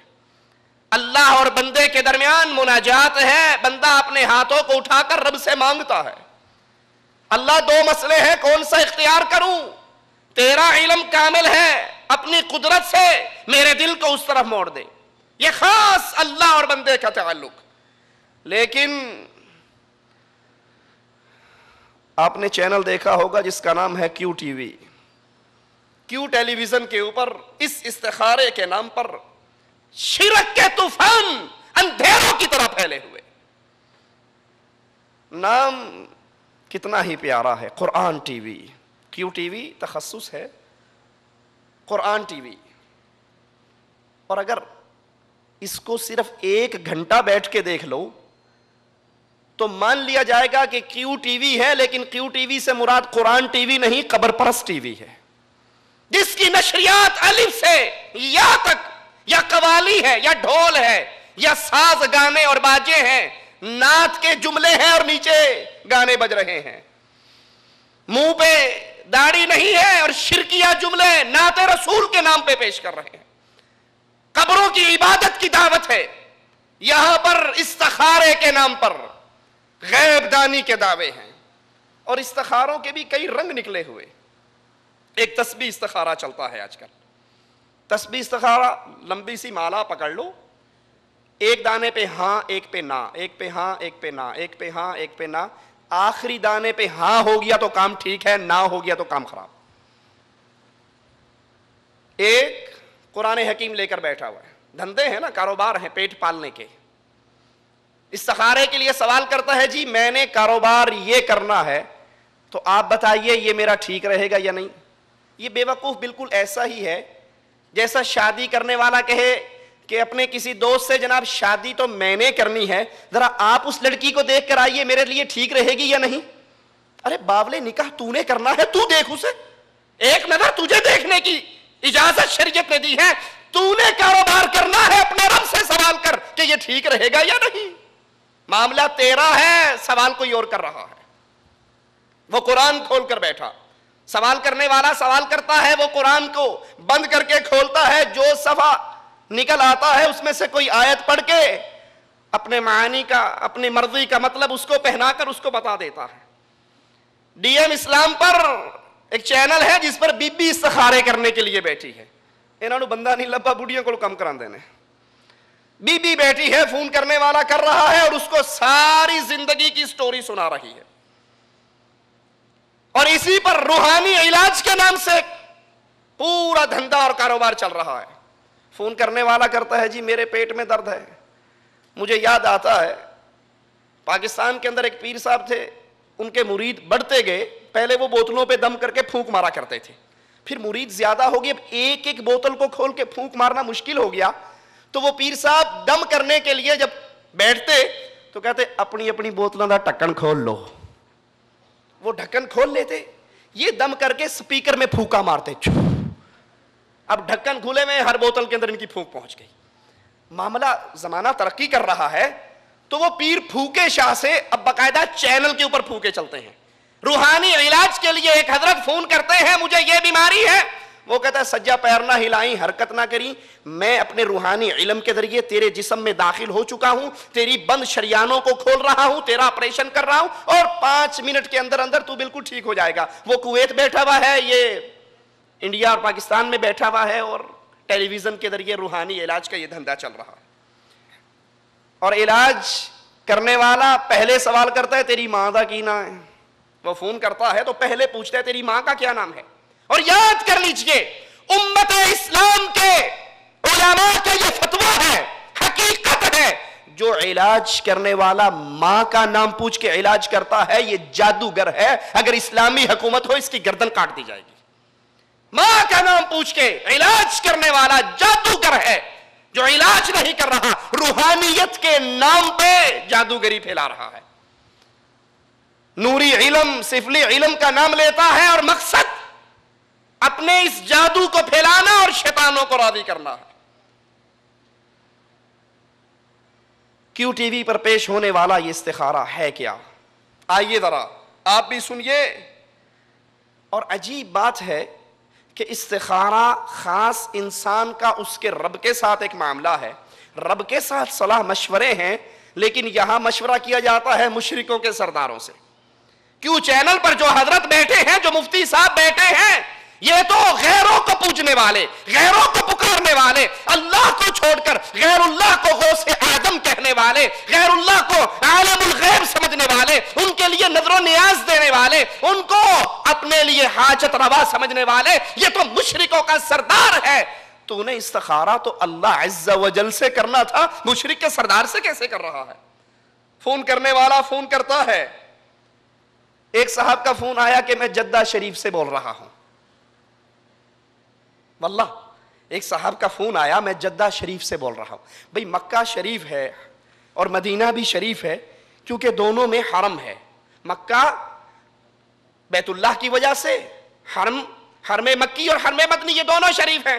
اللہ اور بندے کے درمیان مناجات ہے، بندہ اپنے ہاتھوں کو اٹھا کر رب سے مانگتا ہے، اللہ دو مسئلے ہیں، کون سا اختیار کروں؟ تیرا علم کامل ہے، اپنی قدرت سے میرے دل کو اس طرف موڑ دے۔ یہ خاص اللہ اور بندے کا تعلق۔ لیکن آپ نے چینل دیکھا ہوگا جس کا نام ہے کیو ٹی وی، کیو ٹیلی ویژن کے اوپر اس استخارے کے نام پر شرک کے طوفان اندھیروں کی طرح پھیلے ہوئے۔ نام کتنا ہی پیارا ہے، قرآن ٹی وی۔ کیو ٹی وی تخصص ہے قرآن ٹی وی، اور اگر اس کو صرف 1 گھنٹہ بیٹھ کے دیکھ لو تو مان لیا جائے گا کہ کیو ٹی وی ہے، لیکن کیو ٹی وی سے مراد قرآن ٹی وی نہیں، قبر پرست ٹی وی ہے، جس کی نشریات الف سے یا تک یا قوالی ہے یا ڈھول ہے یا ساز گانے اور باجے ہیں، نعت کے جملے ہیں اور نیچے گانے بج رہے ہیں، منہ پہ داڑھی نہیں ہے اور شرکیہ جملے نعت رسول کے نام پہ پیش کر رہے ہیں، قبروں کی عبادت کی دعوت ہے، یہاں پر استخارے کے نام پر غیب دانی کے دعوے ہیں، اور استخاروں کے بھی کئی رنگ نکلے ہوئے۔ ایک تسبیح استخارہ چلتا ہے آج کل۔ تسبیح استخارہ، لمبی سی مالا پکڑ لو، ایک دانے پہ ہاں ایک پہ نہ، ایک پہ ہاں ایک پہ نہ، ایک پہ ہاں ایک پہ نہ، آخری دانے پہ ہاں ہو گیا تو کام ٹھیک ہے، نہ ہو گیا تو کام خراب۔ ایک قرآن حکیم لے کر بیٹھا ہوا ہے، دھندے ہیں نا، کاروبار ہیں پیٹ پالنے کے، استخارے کے لیے سوال کرتا ہے جی میں نے کاروبار یہ کرنا ہے تو آپ بتائیے یہ میرا ٹھیک رہے گا یا نہیں۔ یہ بے وقوف بالکل ایسا ہی ہے جیسا شادی کرنے والا کہے کہ اپنے کسی دوست سے جناب شادی تو میں نے کرنی ہے، ذرا آپ اس لڑکی کو دیکھ کر آئیے میرے لیے ٹھیک رہے گی یا نہیں۔ ارے باولے، نکاح تو نے کرنا ہے، تو دیکھ اسے، ایک نظر تجھے دیکھنے کی اجازت شریعت نے دی ہے، تو نے کاروبار کرنا ہے اپنے رب سے سوال کر کہ یہ ٹھیک رہے گا یا نہیں۔ معاملہ تیرا ہے، سوال کوئی اور کر رہا ہے۔ وہ قرآن کھول کر بیٹھا، سوال کرنے والا سوال کرتا ہے، وہ قرآن کو بند کر کے کھولتا ہے، جو صفحہ نکل آتا ہے اس میں سے کوئی آیت پڑھ کے اپنے معانی کا، اپنی مرضی کا مطلب اس کو پہنا کر اس کو بتا دیتا ہے۔ ڈی ایم اسلام پر ایک چینل ہے جس پر بی بی استخارے کرنے کے لیے بیٹھی ہے، انہوں نے بندہ نہیں لبا بڑھیوں کو کم کران دینے، بی بی بیٹھی ہے، فون کرنے والا کر رہا ہے اور اس کو ساری زندگی کی سٹوری سنا رہی ہے، اور اسی پر روحانی علاج کے نام سے پورا دھندا اور کاروبار چل رہا ہے۔ فون کرنے والا کرتا ہے جی میرے پیٹ میں درد ہے۔ مجھے یاد آتا ہے پاکستان کے اندر ایک پیر صاحب تھے، ان کے مرید بڑھتے گئے، پہلے وہ بوتلوں پہ دم کر کے پھونک مارا کرتے تھے، پھر مرید زیادہ ہو گئے، اب ایک ایک بوتل کو کھول کے پھونک مارنا مشکل ہو گیا، تو وہ پیر صاحب دم کرنے کے لیے جب بیٹھتے تو کہتے اپنی اپنی بوتلوں کا ڈھکن کھول لو۔ وہ ڈھکن کھول لیتے، یہ دم کر کے سپیکر میں پھونکا مارتے، اب ڈھکن کھلے میں ہر بوتل کے اندر ان کی پھونک پہنچ گئی۔ معاملہ زمانہ ترقی کر رہا ہے تو وہ پیر پھوکے شاہ سے اب باقاعدہ چینل کے اوپر پھوکے چلتے ہیں۔ روحانی علاج کے لیے ایک حضرت فون کرتے ہیں مجھے یہ بیماری ہے، وہ کہتا ہے سجا پیر نہ ہلائیں، حرکت نہ کریں، میں اپنے روحانی علم کے ذریعے تیرے جسم میں داخل ہو چکا ہوں، تیری بند شریانوں کو کھول رہا ہوں، تیرا آپریشن کر رہا ہوں، اور 5 منٹ کے اندر اندر تو بالکل ٹھیک ہو جائے گا۔ وہ کویت بیٹھا ہوا ہے، یہ انڈیا اور پاکستان میں بیٹھا ہوا ہے، اور ٹیلی ویژن کے ذریعے روحانی علاج کا یہ دھندا چل رہا ہے۔ اور علاج کرنے والا پہلے سوال کرتا ہے تیری ماں کا کی نام ہے، وہ فون کرتا ہے تو پہلے پوچھتا ہے تیری ماں کا کیا نام ہے۔ اور یاد کر لیجئے امت اسلام کے علماء کا یہ فتویٰ ہے، حقیقت ہے، جو علاج کرنے والا ماں کا نام پوچھ کے علاج کرتا ہے یہ جادوگر ہے، اگر اسلامی حکومت ہو اس کی گردن کاٹ دی جائے گی۔ ماں کا نام پوچھ کے علاج کرنے والا جادوگر ہے، جو علاج نہیں کر رہا، روحانیت کے نام پہ جادوگری پھیلا رہا ہے، نوری علم، سفلی علم کا نام لیتا ہے، اور مقصد اپنے اس جادو کو پھیلانا اور شیطانوں کو راضی کرنا ہے۔ کیو ٹی وی پر پیش ہونے والا یہ استخارہ ہے کیا؟ آئیے ذرا آپ بھی سنیے۔ اور عجیب بات ہے کہ استخارہ خاص انسان کا اس کے رب کے ساتھ ایک معاملہ ہے، رب کے ساتھ صلاح مشورے ہیں، لیکن یہاں مشورہ کیا جاتا ہے مشرکوں کے سرداروں سے۔ کیوں چینل پر جو حضرت بیٹھے ہیں، جو مفتی صاحب بیٹھے ہیں، یہ تو غیروں کو پوجنے والے، غیروں کو پکارنے والے، اللہ کو چھوڑ کر غیر اللہ کو غوث اعظم کہنے والے، غیر اللہ کو عالم الغیب سمجھنے والے، ان کے لیے نظر و نیاز دینے والے، ان کو اپنے لیے حاجت روا سمجھنے والے، یہ تو مشرکوں کا سردار ہے۔ تو انہیں استخارہ تو اللہ عز و جل سے کرنا تھا، مشرک کے سردار سے کیسے کر رہا ہے؟ فون کرنے والا فون کرتا ہے، ایک صاحب کا فون آیا کہ میں جدہ شریف سے بول رہا ہوں، واللہ ایک صاحب کا فون آیا میں جدہ شریف سے بول رہا ہوں۔ بھئی مکہ شریف ہے اور مدینہ بھی شریف ہے، کیونکہ دونوں میں حرم ہے، مکہ بیت اللہ کی وجہ سے، حرم مکی اور حرم مدنی یہ دونوں شریف ہیں،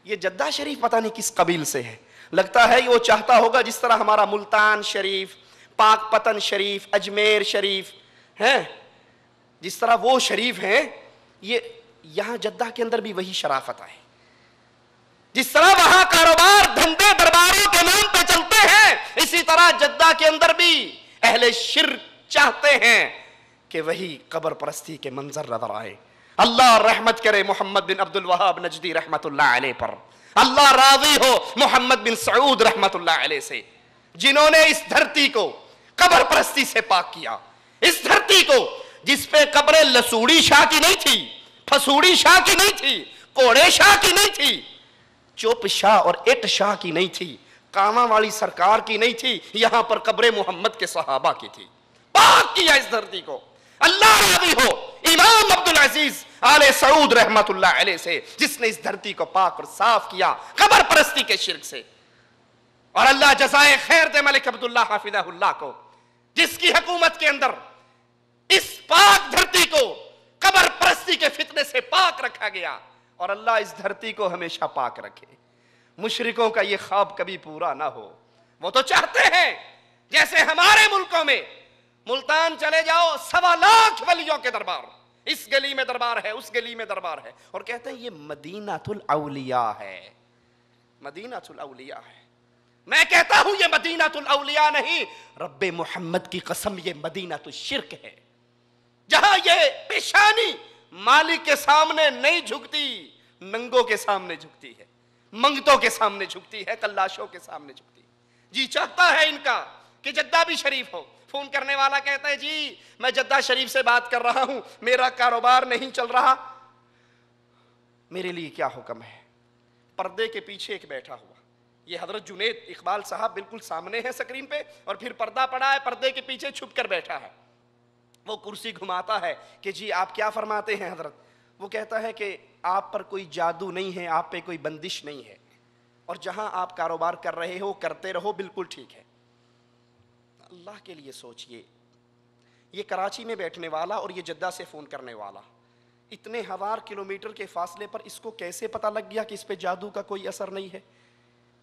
یہ جدہ شریف پتہ نہیں کس قبیل سے ہے، لگتا ہے وہ چاہتا ہوگا جس طرح ہمارا ملتان شریف، پاک پتن شریف، اجمیر شریف ہیں، جس طرح وہ شریف ہیں، یہ یہاں جدہ کے اندر بھی وہی شرافت آئے، جس طرح وہاں کاروبار دھندے درباروں کے نام پہ چلتے ہیں، اسی طرح جدہ کے اندر بھی اہل شرک चाहते हैं कि वही कब्र परस्ती के मंजर नजर आए। अल्लाह रहमत करे मोहम्मद बिन अब्दुल वहाब नजदी रहमतुल्लाह अलैह पर, अल्लाह राजी हो मोहम्मद बिन सऊद रहमतुल्लाह अलैह से, जिन्होंने इस धरती को कब्र परस्ती से पाक किया। इस धरती को जिस पे कब्र लसूड़ी शाह की नहीं थी, फसूड़ी शाह की नहीं थी, कोड़े शाह की नहीं थी, चुप शाह और इट शाह की नहीं थी, कामा वाली सरकार की नहीं थी, यहां पर कब्र मोहम्मद के सहाबा की थी। पाक किया इस धरती को। अल्लाह राजी हो इमाम अब्दुल अजीज आले सऊद रहमतुल्लाह अलैह से, जिसने इस धरती को पाक और साफ किया कब्र परस्ती के शिर्क से। और अल्लाह जज़ाए खैर दे मलिक अब्दुल्लाह हाफिज़हुल्लाह को, जिसकी हुकूमत के अंदर इस पाक धरती को कब्र परस्ती के फितने से पाक रखा गया। और अल्लाह इस धरती को हमेशा पाक रखे। मुशरिकों का ये ख्वाब कभी पूरा ना हो। वो तो चाहते हैं जैसे हमारे मुल्कों में मुल्तान चले जाओ, 1.25 लाख वलियों के दरबार, इस गली में दरबार है, उस गली में दरबार है, और कहते हैं ये मदीनातुल औलिया है, मदीनातुल औलिया है। मैं कहता हूं ये मदीनातुल औलिया नहीं, रब्बे मोहम्मद की कसम ये मदीनातुल शिर्क है, जहां ये पेशानी मालिक के सामने नहीं झुकती, नंगों के सामने झुकती है, मंगतों के सामने झुकती है, कल्लाशों के सामने झुकती है। जी चाहता है इनका कि जद्दा भी शरीफ हो। फोन करने वाला कहता है जी मैं जद्दा शरीफ से बात कर रहा हूं, मेरा कारोबार नहीं चल रहा, मेरे लिए क्या हुक्म है। पर्दे के पीछे एक बैठा हुआ, ये हजरत जुनेद इकबाल साहब बिल्कुल सामने है स्क्रीन पे, और फिर पर्दा पड़ा है, पर्दे के पीछे छुप कर बैठा है। वो कुर्सी घुमाता है कि जी आप क्या फरमाते हैं हजरत। वो कहता है कि आप पर कोई जादू नहीं है, आप पे कोई बंदिश नहीं है, और जहां आप कारोबार कर रहे हो करते रहो, बिल्कुल ठीक है। अल्लाह के लिए सोचिए, ये कराची में बैठने वाला और ये जद्दा से फ़ोन करने वाला, इतने 1000 किलोमीटर के फासले पर इसको कैसे पता लग गया कि इस पे जादू का कोई असर नहीं है,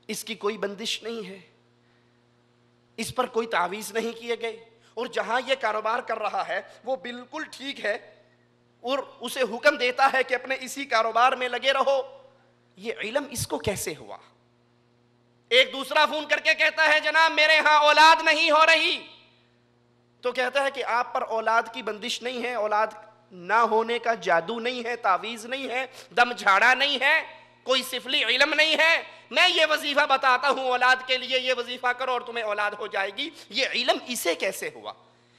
इसकी कोई बंदिश नहीं है, इस पर कोई तावीज़ नहीं किए गए, और जहां ये कारोबार कर रहा है वो बिल्कुल ठीक है, और उसे हुक्म देता है कि अपने इसी कारोबार में लगे रहो। ये इल्म इसको कैसे हुआ। एक दूसरा फोन करके कहता है जनाब मेरे यहां औलाद नहीं हो रही, तो कहता है कि आप पर औलाद की बंदिश नहीं है, औलाद ना होने का जादू नहीं है, तावीज नहीं है, दम झाड़ा नहीं है, कोई सिफली इल्म नहीं है, मैं ये वजीफा बताता हूं औलाद के लिए, ये वजीफा करो और तुम्हें औलाद हो जाएगी। ये इल्म इसे कैसे हुआ।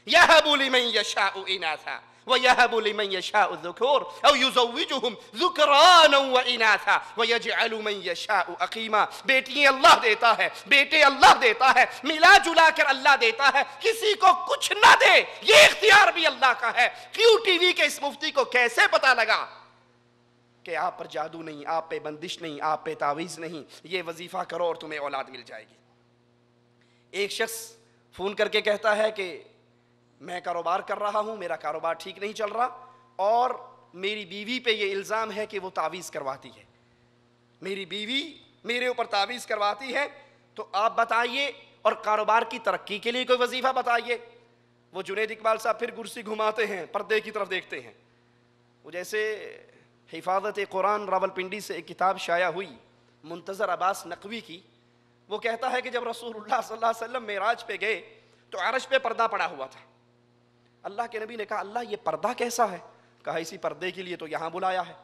यहबु लिमन यशाउ इनासा व यहबु लिमन यशाउ ज़ुकूर औ युज़व्विजुहुम ज़ुकराना व इनासा व यजअलु मन यशाउ अक़ीमा। बेटियां अल्लाह देता है, बेटे अल्लाह देता है, मिला जुला कर अल्लाह देता है, किसी को कुछ ना दे, ये इख्तियार भी अल्लाह का है। क्यों टीवी के इस मुफ्ती को कैसे पता लगा कि आप पर जादू नहीं, आप पे बंदिश नहीं, आप पे तावीज़ नहीं, ये वजीफा करो और तुम्हें औलाद मिल जाएगी। एक शख्स फोन करके कहता है कि मैं कारोबार कर रहा हूं, मेरा कारोबार ठीक नहीं चल रहा, और मेरी बीवी पे ये इल्ज़ाम है कि वो तावीज़ करवाती है, मेरी बीवी मेरे ऊपर तावीज़ करवाती है, तो आप बताइए, और कारोबार की तरक्की के लिए कोई वजीफा बताइए। वो जुनेद इकबाल साहब फिर कुर्सी घुमाते हैं, पर्दे की तरफ देखते हैं। वो जैसे हिफाजत कुरान रावलपिंडी से एक किताब शाया हुई मुंतज़र अब्बास नकवी की, वो कहता है कि जब रसूलुल्लाह सल्लल्लाहु अलैहि वसल्लम मेराज पे गए तो अर्श पे पर्दा पड़ा हुआ था। अल्लाह के नबी ने कहा अल्लाह ये पर्दा कैसा है। कहा इसी पर्दे के लिए तो यहाँ बुलाया है।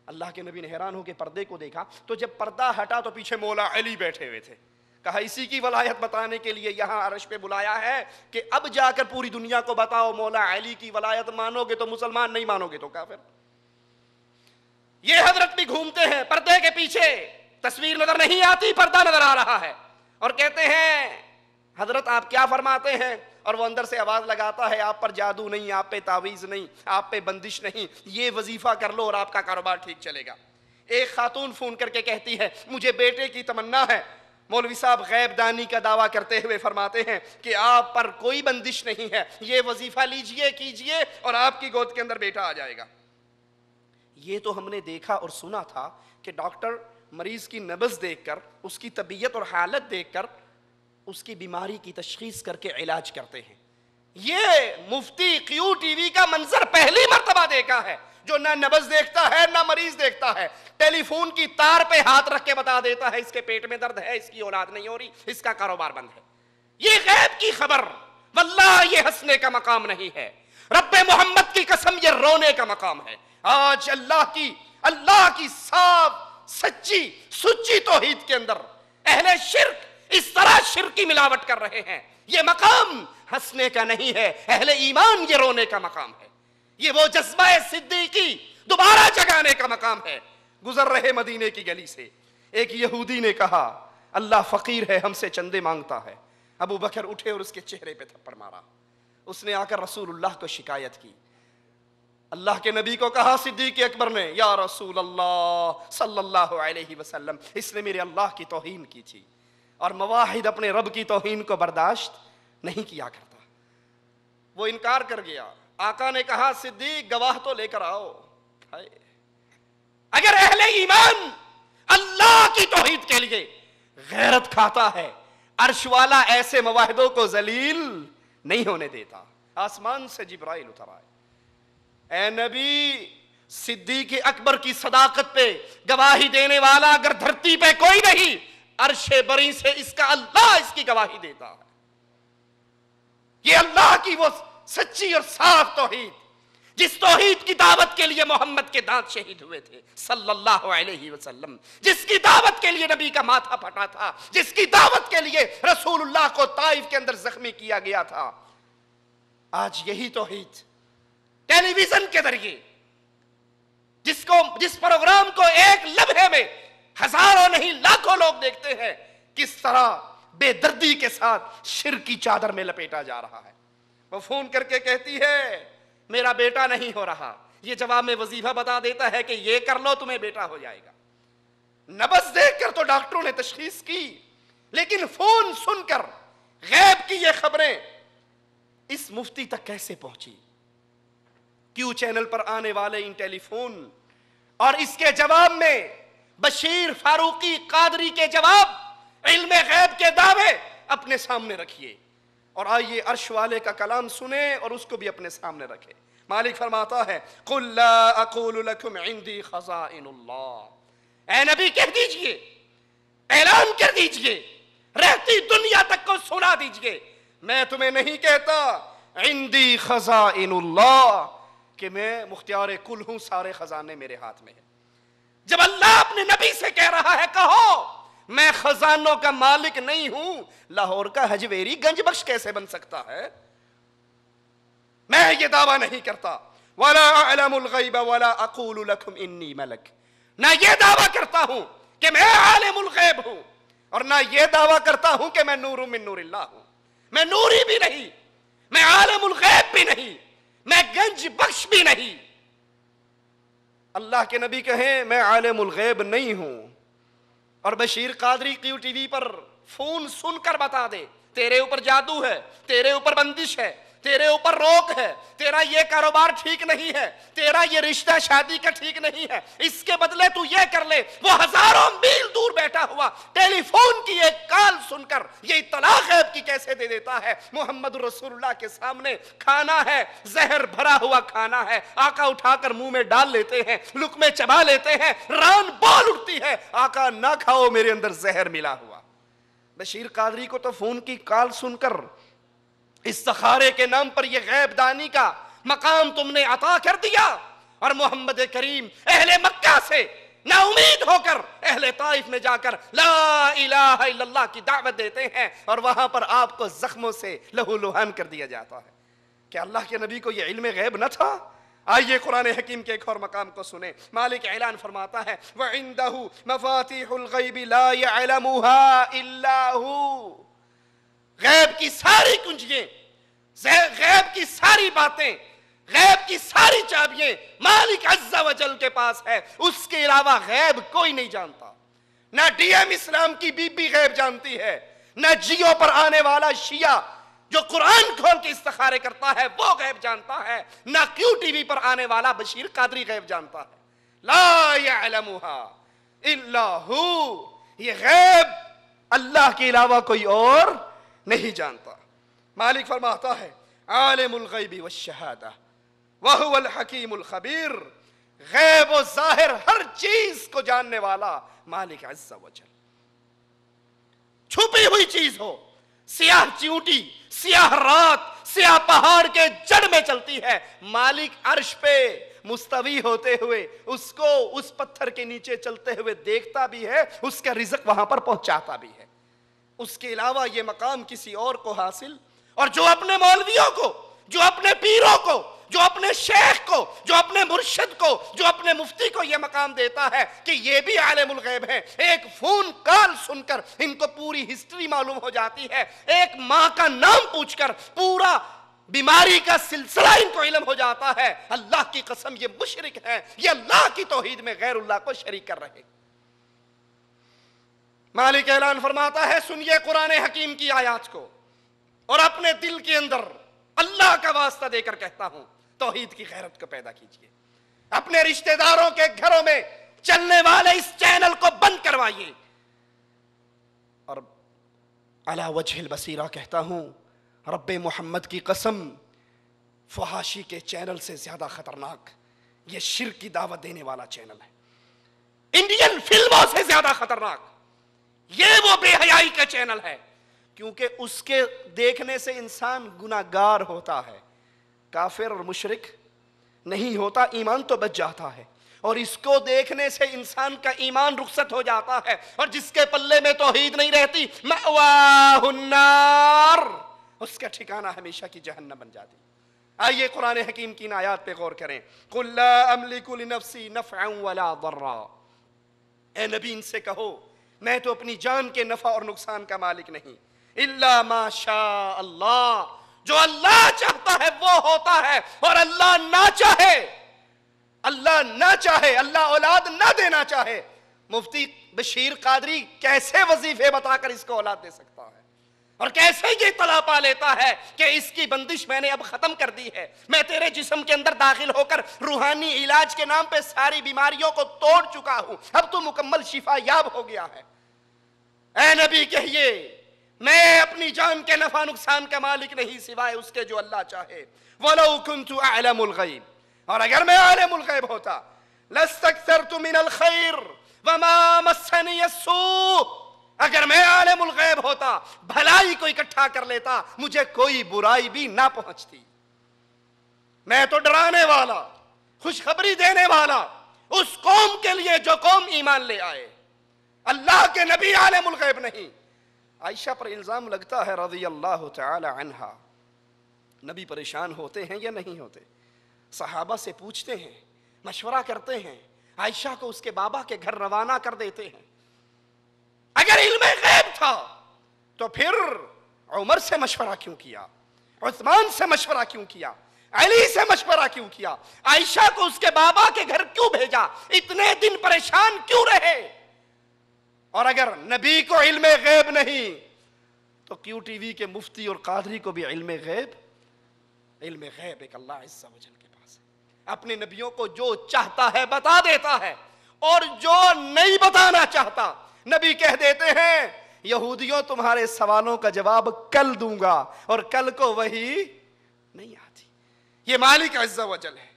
अल्लाह के नबी ने हैरान होकर पर्दे को देखा, तो जब पर्दा हटा तो पीछे मौला अली बैठे हुए थे। कहा इसी की वलायत बताने के लिए यहाँ अर्श पे बुलाया है कि अब जाकर पूरी दुनिया को बताओ मौला अली की वलायत मानोगे तो मुसलमान, नहीं मानोगे तो काफिर। ये हजरत भी घूमते हैं, पर्दे के पीछे तस्वीर नजर नहीं आती, पर्दा नजर आ रहा है, और कहते हैं हजरत आप क्या फरमाते हैं, और वो अंदर से आवाज लगाता है आप पर जादू नहीं, आप पे तावीज नहीं, आप पे बंदिश नहीं, ये वजीफा कर लो और आपका कारोबार ठीक चलेगा। एक खातून फोन करके कहती है मुझे बेटे की तमन्ना है। मौलवी साहब गैब दानी का दावा करते हुए फरमाते हैं कि आप पर कोई बंदिश नहीं है, ये वजीफा लीजिए कीजिए और आपकी गोद के अंदर बेटा आ जाएगा। ये तो हमने देखा और सुना था कि डॉक्टर मरीज की नब्ज़ देखकर, उसकी तबीयत और हालत देखकर उसकी बीमारी की तशखीस करके इलाज करते हैं। ये मुफ्ती क्यू टीवी का मंजर पहली मर्तबा देखा है, जो ना नब्ज़ देखता है ना मरीज देखता है, टेलीफोन की तार पे हाथ रख के बता देता है इसके पेट में दर्द है, इसकी औलाद नहीं हो रही, इसका कारोबार बंद है। ये गैब की खबर वल्लाह ये हंसने का मकाम नहीं है, रब्बे मोहम्मद की कसम ये रोने का मकाम है। आज अल्लाह की साफ सच्ची सुच्ची तौहीद के अंदर अहले शिर्क इस तरह शिर्क की मिलावट कर रहे हैं। ये मकाम हंसने का नहीं है, अहले ईमान ये रोने का मकाम है। ये वो जज्बा सिद्दीकी दोबारा जगाने का मकाम है। गुजर रहे मदीने की गली से एक यहूदी ने कहा, अल्लाह फकीर है, हमसे चंदे मांगता है। अबू बकर उठे और उसके चेहरे पे थप्पड़ मारा। उसने आकर रसूलुल्लाह को शिकायत की। अल्लाह के नबी को कहा सिद्दीक अकबर ने, या रसूल अल्लाह सल्लल्लाहु अलैहि वसल्लम, इसने मेरे अल्लाह की तौहीन की थी और मवाहिद अपने रब की तौहीन को बर्दाश्त नहीं किया करता। वो इनकार कर गया। आका ने कहा, सिद्दीक गवाह तो लेकर आओ। अगर अहले ईमान अल्लाह की तौहीद के लिए गैरत खाता है, अर्श वाला ऐसे मवाहिदों को जलील नहीं होने देता। आसमान से जिब्राइल उतर आए, ऐ नबी, सिद्दीक अकबर की सदाकत पे गवाही देने वाला अगर धरती पे कोई नहीं, अर्शे बरी से इसका अल्लाह इसकी गवाही देता है। ये अल्लाह की वो सच्ची और साफ तौहीद, जिस तौहीद की दावत के लिए मोहम्मद के दांत शहीद हुए थे सल्लल्लाहु अलैहि वसल्लम, जिसकी दावत के लिए नबी का माथा फटा था, जिसकी दावत के लिए रसूलुल्लाह को ताइफ के अंदर जख्मी किया गया था, आज यही तौहीद टेलीविजन के जरिए जिस प्रोग्राम को एक लम्हे में हजारों नहीं लाखों लोग देखते हैं, किस तरह बेदर्दी के साथ शिर्क की चादर में लपेटा जा रहा है। वो फोन करके कहती है मेरा बेटा नहीं हो रहा, ये जवाब में वजीफा बता देता है कि ये कर लो तुम्हें बेटा हो जाएगा। नब्ज देखकर तो डॉक्टरों ने तशखीस की, लेकिन फोन सुनकर गैब की ये खबरें इस मुफ्ती तक कैसे पहुंची? क्यू चैनल पर आने वाले इन टेलीफोन और इसके जवाब में बशीर फारूकी कादरी के जवाब, इल्मे गैब के दावे अपने सामने रखिए और आइए अर्श वाले का कलाम सुने और उसको भी अपने सामने रखे। मालिक फरमाता है, कुल ला अक़ूलु लकुम इंदी खज़ाइनुल्लाह, ऐ नबी कह दीजिए, ऐलान कर दीजिए, रहती दुनिया तक को सुना दीजिए, मैं तुम्हें नहीं कहता इंदी खज़ाइनुल्लाह कि मैं मुख्तियार कुल हूं, सारे खजाने मेरे हाथ में है। जब अल्लाह अपने नबी से कह रहा है कहो मैं खजानों का मालिक नहीं हूं, लाहौर का हजवेरी गंज बख्श कैसे बन सकता है? मैं ये दावा नहीं करता, वला अअलमुल गैब वला अक़ूलु लकुम इन्नी मलक, ना ये दावा करता हूं कि मैं आलिमुल गैब हूं और ना ये दावा करता हूं कि मैं नूरुम मिन नूरिल्लाह हूं। मैं नूरी भी नहीं, मैं आलिमुल गैब भी नहीं, मैं गंज बख्श भी नहीं। अल्लाह के नबी कहें मैं आलिमुल गैब नहीं हूं और बशीर कादरी क्यू टीवी पर फोन सुनकर बता दे तेरे ऊपर जादू है, तेरे ऊपर बंदिश है, तेरे ऊपर रोक है, तेरा ये कारोबार ठीक नहीं है, तेरा ये रिश्ता शादी का ठीक नहीं है, इसके बदले तू ये कर ले। वो हजारों मील दूर बैठा हुआ टेलीफोन की एक कॉल सुनकर ये इत्तला गैब की कैसे दे देता है? मोहम्मद रसूलुल्लाह के सामने खाना है, जहर भरा हुआ खाना है, आका उठाकर मुंह में डाल लेते हैं, लुकमे चबा लेते हैं, रान बोल उठती है, आका ना खाओ मेरे अंदर जहर मिला हुआ। बशीर कादरी को तो फोन की कॉल सुनकर इस्तिखारे के नाम पर यह गैबदानी का मकाम तुमने अता कर दिया और मोहम्मद करीम अहले मक्का से ना उम्मीद होकर अहले ताइफ में जाकर ला इलाहा इल्लल्लाह की दावत देते हैं और वहां पर आपको जख्मों से लहूलुहान कर दिया जाता है। क्या अल्लाह के नबी को यह इल्म गैब न था? आइए कुरान हकीम के एक और मकाम को सुने। मालिक ऐलान फरमाता है, व इंदहु मफातिहुल गैबि ला यअलमुहा इल्ला हु, गैब की सारी कुंजियां, गैब की सारी बातें, गैब की सारी चाबियां मालिक अज़्ज़ा व जल के पास है, उसके अलावा गैब कोई नहीं जानता। ना डीएम इस्लाम की बीबी गैब जानती है, ना जियो पर आने वाला शिया जो कुरान खोल के इस्तिखारे करता है वो गैब जानता है, ना क्यू टीवी पर आने वाला बशीर कादरी गैब जानता है। ला यअलमुहा इल्ला हु, ये गैब अल्लाह के अलावा कोई और नहीं जानता। मालिक फरमाता है, आलिमुल गैबि वश्शहादा व हुवल हकीमुल खबीर, गैब व जाहिर हर चीज को जानने वाला मालिक अज़्ज़ा व जल। छुपी हुई चीज हो, सियाह चींटी, सियाह रात, सियाह पहाड़ के जड़ में चलती है। मालिक अर्श पे मुस्तवी होते हुए उसको उस पत्थर के नीचे चलते हुए देखता भी है, उसका रिज़्क वहां पर पहुंचाता भी है। उसके अलावा ये मकाम किसी और को हासिल, और जो अपने मौलवियों को, जो अपने पीरों को, जो अपने शेख को, जो अपने मुर्शिद को, जो अपने मुफ्ती को यह मकाम देता है कि ये भी आलिमुल गैब है। एक फोन कॉल सुनकर इनको पूरी हिस्ट्री मालूम हो जाती है, एक माँ का नाम पूछकर पूरा बीमारी का सिलसिला इनको इल्म हो जाता है। अल्लाह की कसम ये मुशरिक है, ये अल्लाह की तौहीद में गैरुल्लाह को शरीक कर रहे। मालिक ऐलान फरमाता है, सुनिए कुरान हकीम की आयत को और अपने दिल के अंदर अल्लाह का वास्ता देकर कहता हूं, तौहीद की गैरत को पैदा कीजिए। अपने रिश्तेदारों के घरों में चलने वाले इस चैनल को बंद करवाइए। और अला वजहिल बसीरा कहता हूं, रब्बे मोहम्मद की कसम, फहाशी के चैनल से ज्यादा खतरनाक ये शिर्क की दावत देने वाला चैनल है। इंडियन फिल्मों से ज्यादा खतरनाक ये वो बेहयाई का चैनल है, क्योंकि उसके देखने से इंसान गुनाहगार होता है, काफिर और मुशरिक नहीं होता, ईमान तो बच जाता है। और इसको देखने से इंसान का ईमान रुखसत हो जाता है, और जिसके पल्ले में तौहीद नहीं रहती, मअवाहुन्नार, उसका ठिकाना हमेशा की जहन्नम बन जाती। आइए कुरान हकीम की आयत पे गौर करें। कुल ला अमलिकु लिनफ्सी नफ़अन वला दर्रा, ए नबी इनसे कहो मैं तो अपनी जान के नफा और नुकसान का मालिक नहीं, इल्ला माशा अल्लाह, जो अल्लाह चाहता है वो होता है, और अल्लाह ना चाहे, अल्लाह ना चाहे, अल्लाह औलाद ना देना चाहे, मुफ्ती बशीर कादरी कैसे वजीफे बताकर इसको औलाद दे सकता है, और कैसे ये तला पा लेता है कि इसकी बंदिश मैंने अब खत्म कर दी है, मैं तेरे जिस्म के अंदर दाखिल होकर रूहानी इलाज के नाम पे सारी बीमारियों को तोड़ चुका हूं, अब तू मुकम्मल शिफा याब हो गया है। ऐ नबी कहिए मैं अपनी जान के नफा नुकसान का मालिक नहीं सिवाय उसके जो अल्लाह चाहे। वलौ कुन्तु अअलमुल गैब, और अगर मैं आलिमुल गैब होता, लस्तक्सरतु मिनल खैर वमा मस्सनी अस्सू, अगर मैं आलिमुल गैब होता भलाई को इकट्ठा कर लेता, मुझे कोई बुराई भी ना पहुंचती। मैं तो डराने वाला, खुशखबरी देने वाला उस कौम के लिए जो कौम ईमान ले आए। अल्लाह के नबी आलिमुल गैब नहीं। आयशा पर इल्जाम लगता है रज़ियल्लाहु तआला अन्हा, नबी परेशान होते हैं या नहीं होते, सहाबा से पूछते हैं, मशवरा करते हैं, आयशा को उसके बाबा के घर रवाना कर देते हैं। अगर इल्मे गैब था तो फिर उमर से मशवरा क्यों किया, उस्मान से मशवरा क्यों किया, अली से मशवरा क्यों किया, आयशा को उसके बाबा के घर क्यों भेजा, इतने दिन परेशान क्यों रहे। और अगर नबी को इल्मे गैब नहीं तो क्यू टीवी के मुफ्ती और कादरी को भी इल्मे गैब एक अल्लाह इस्सा वजल के पास है। अपने नबियों को जो चाहता है बता देता है, और जो नहीं बताना चाहता नबी कह देते हैं, यहूदियों तुम्हारे सवालों का जवाब कल दूंगा, और कल को वही नहीं आती। ये मालिक इस्सा वजल है।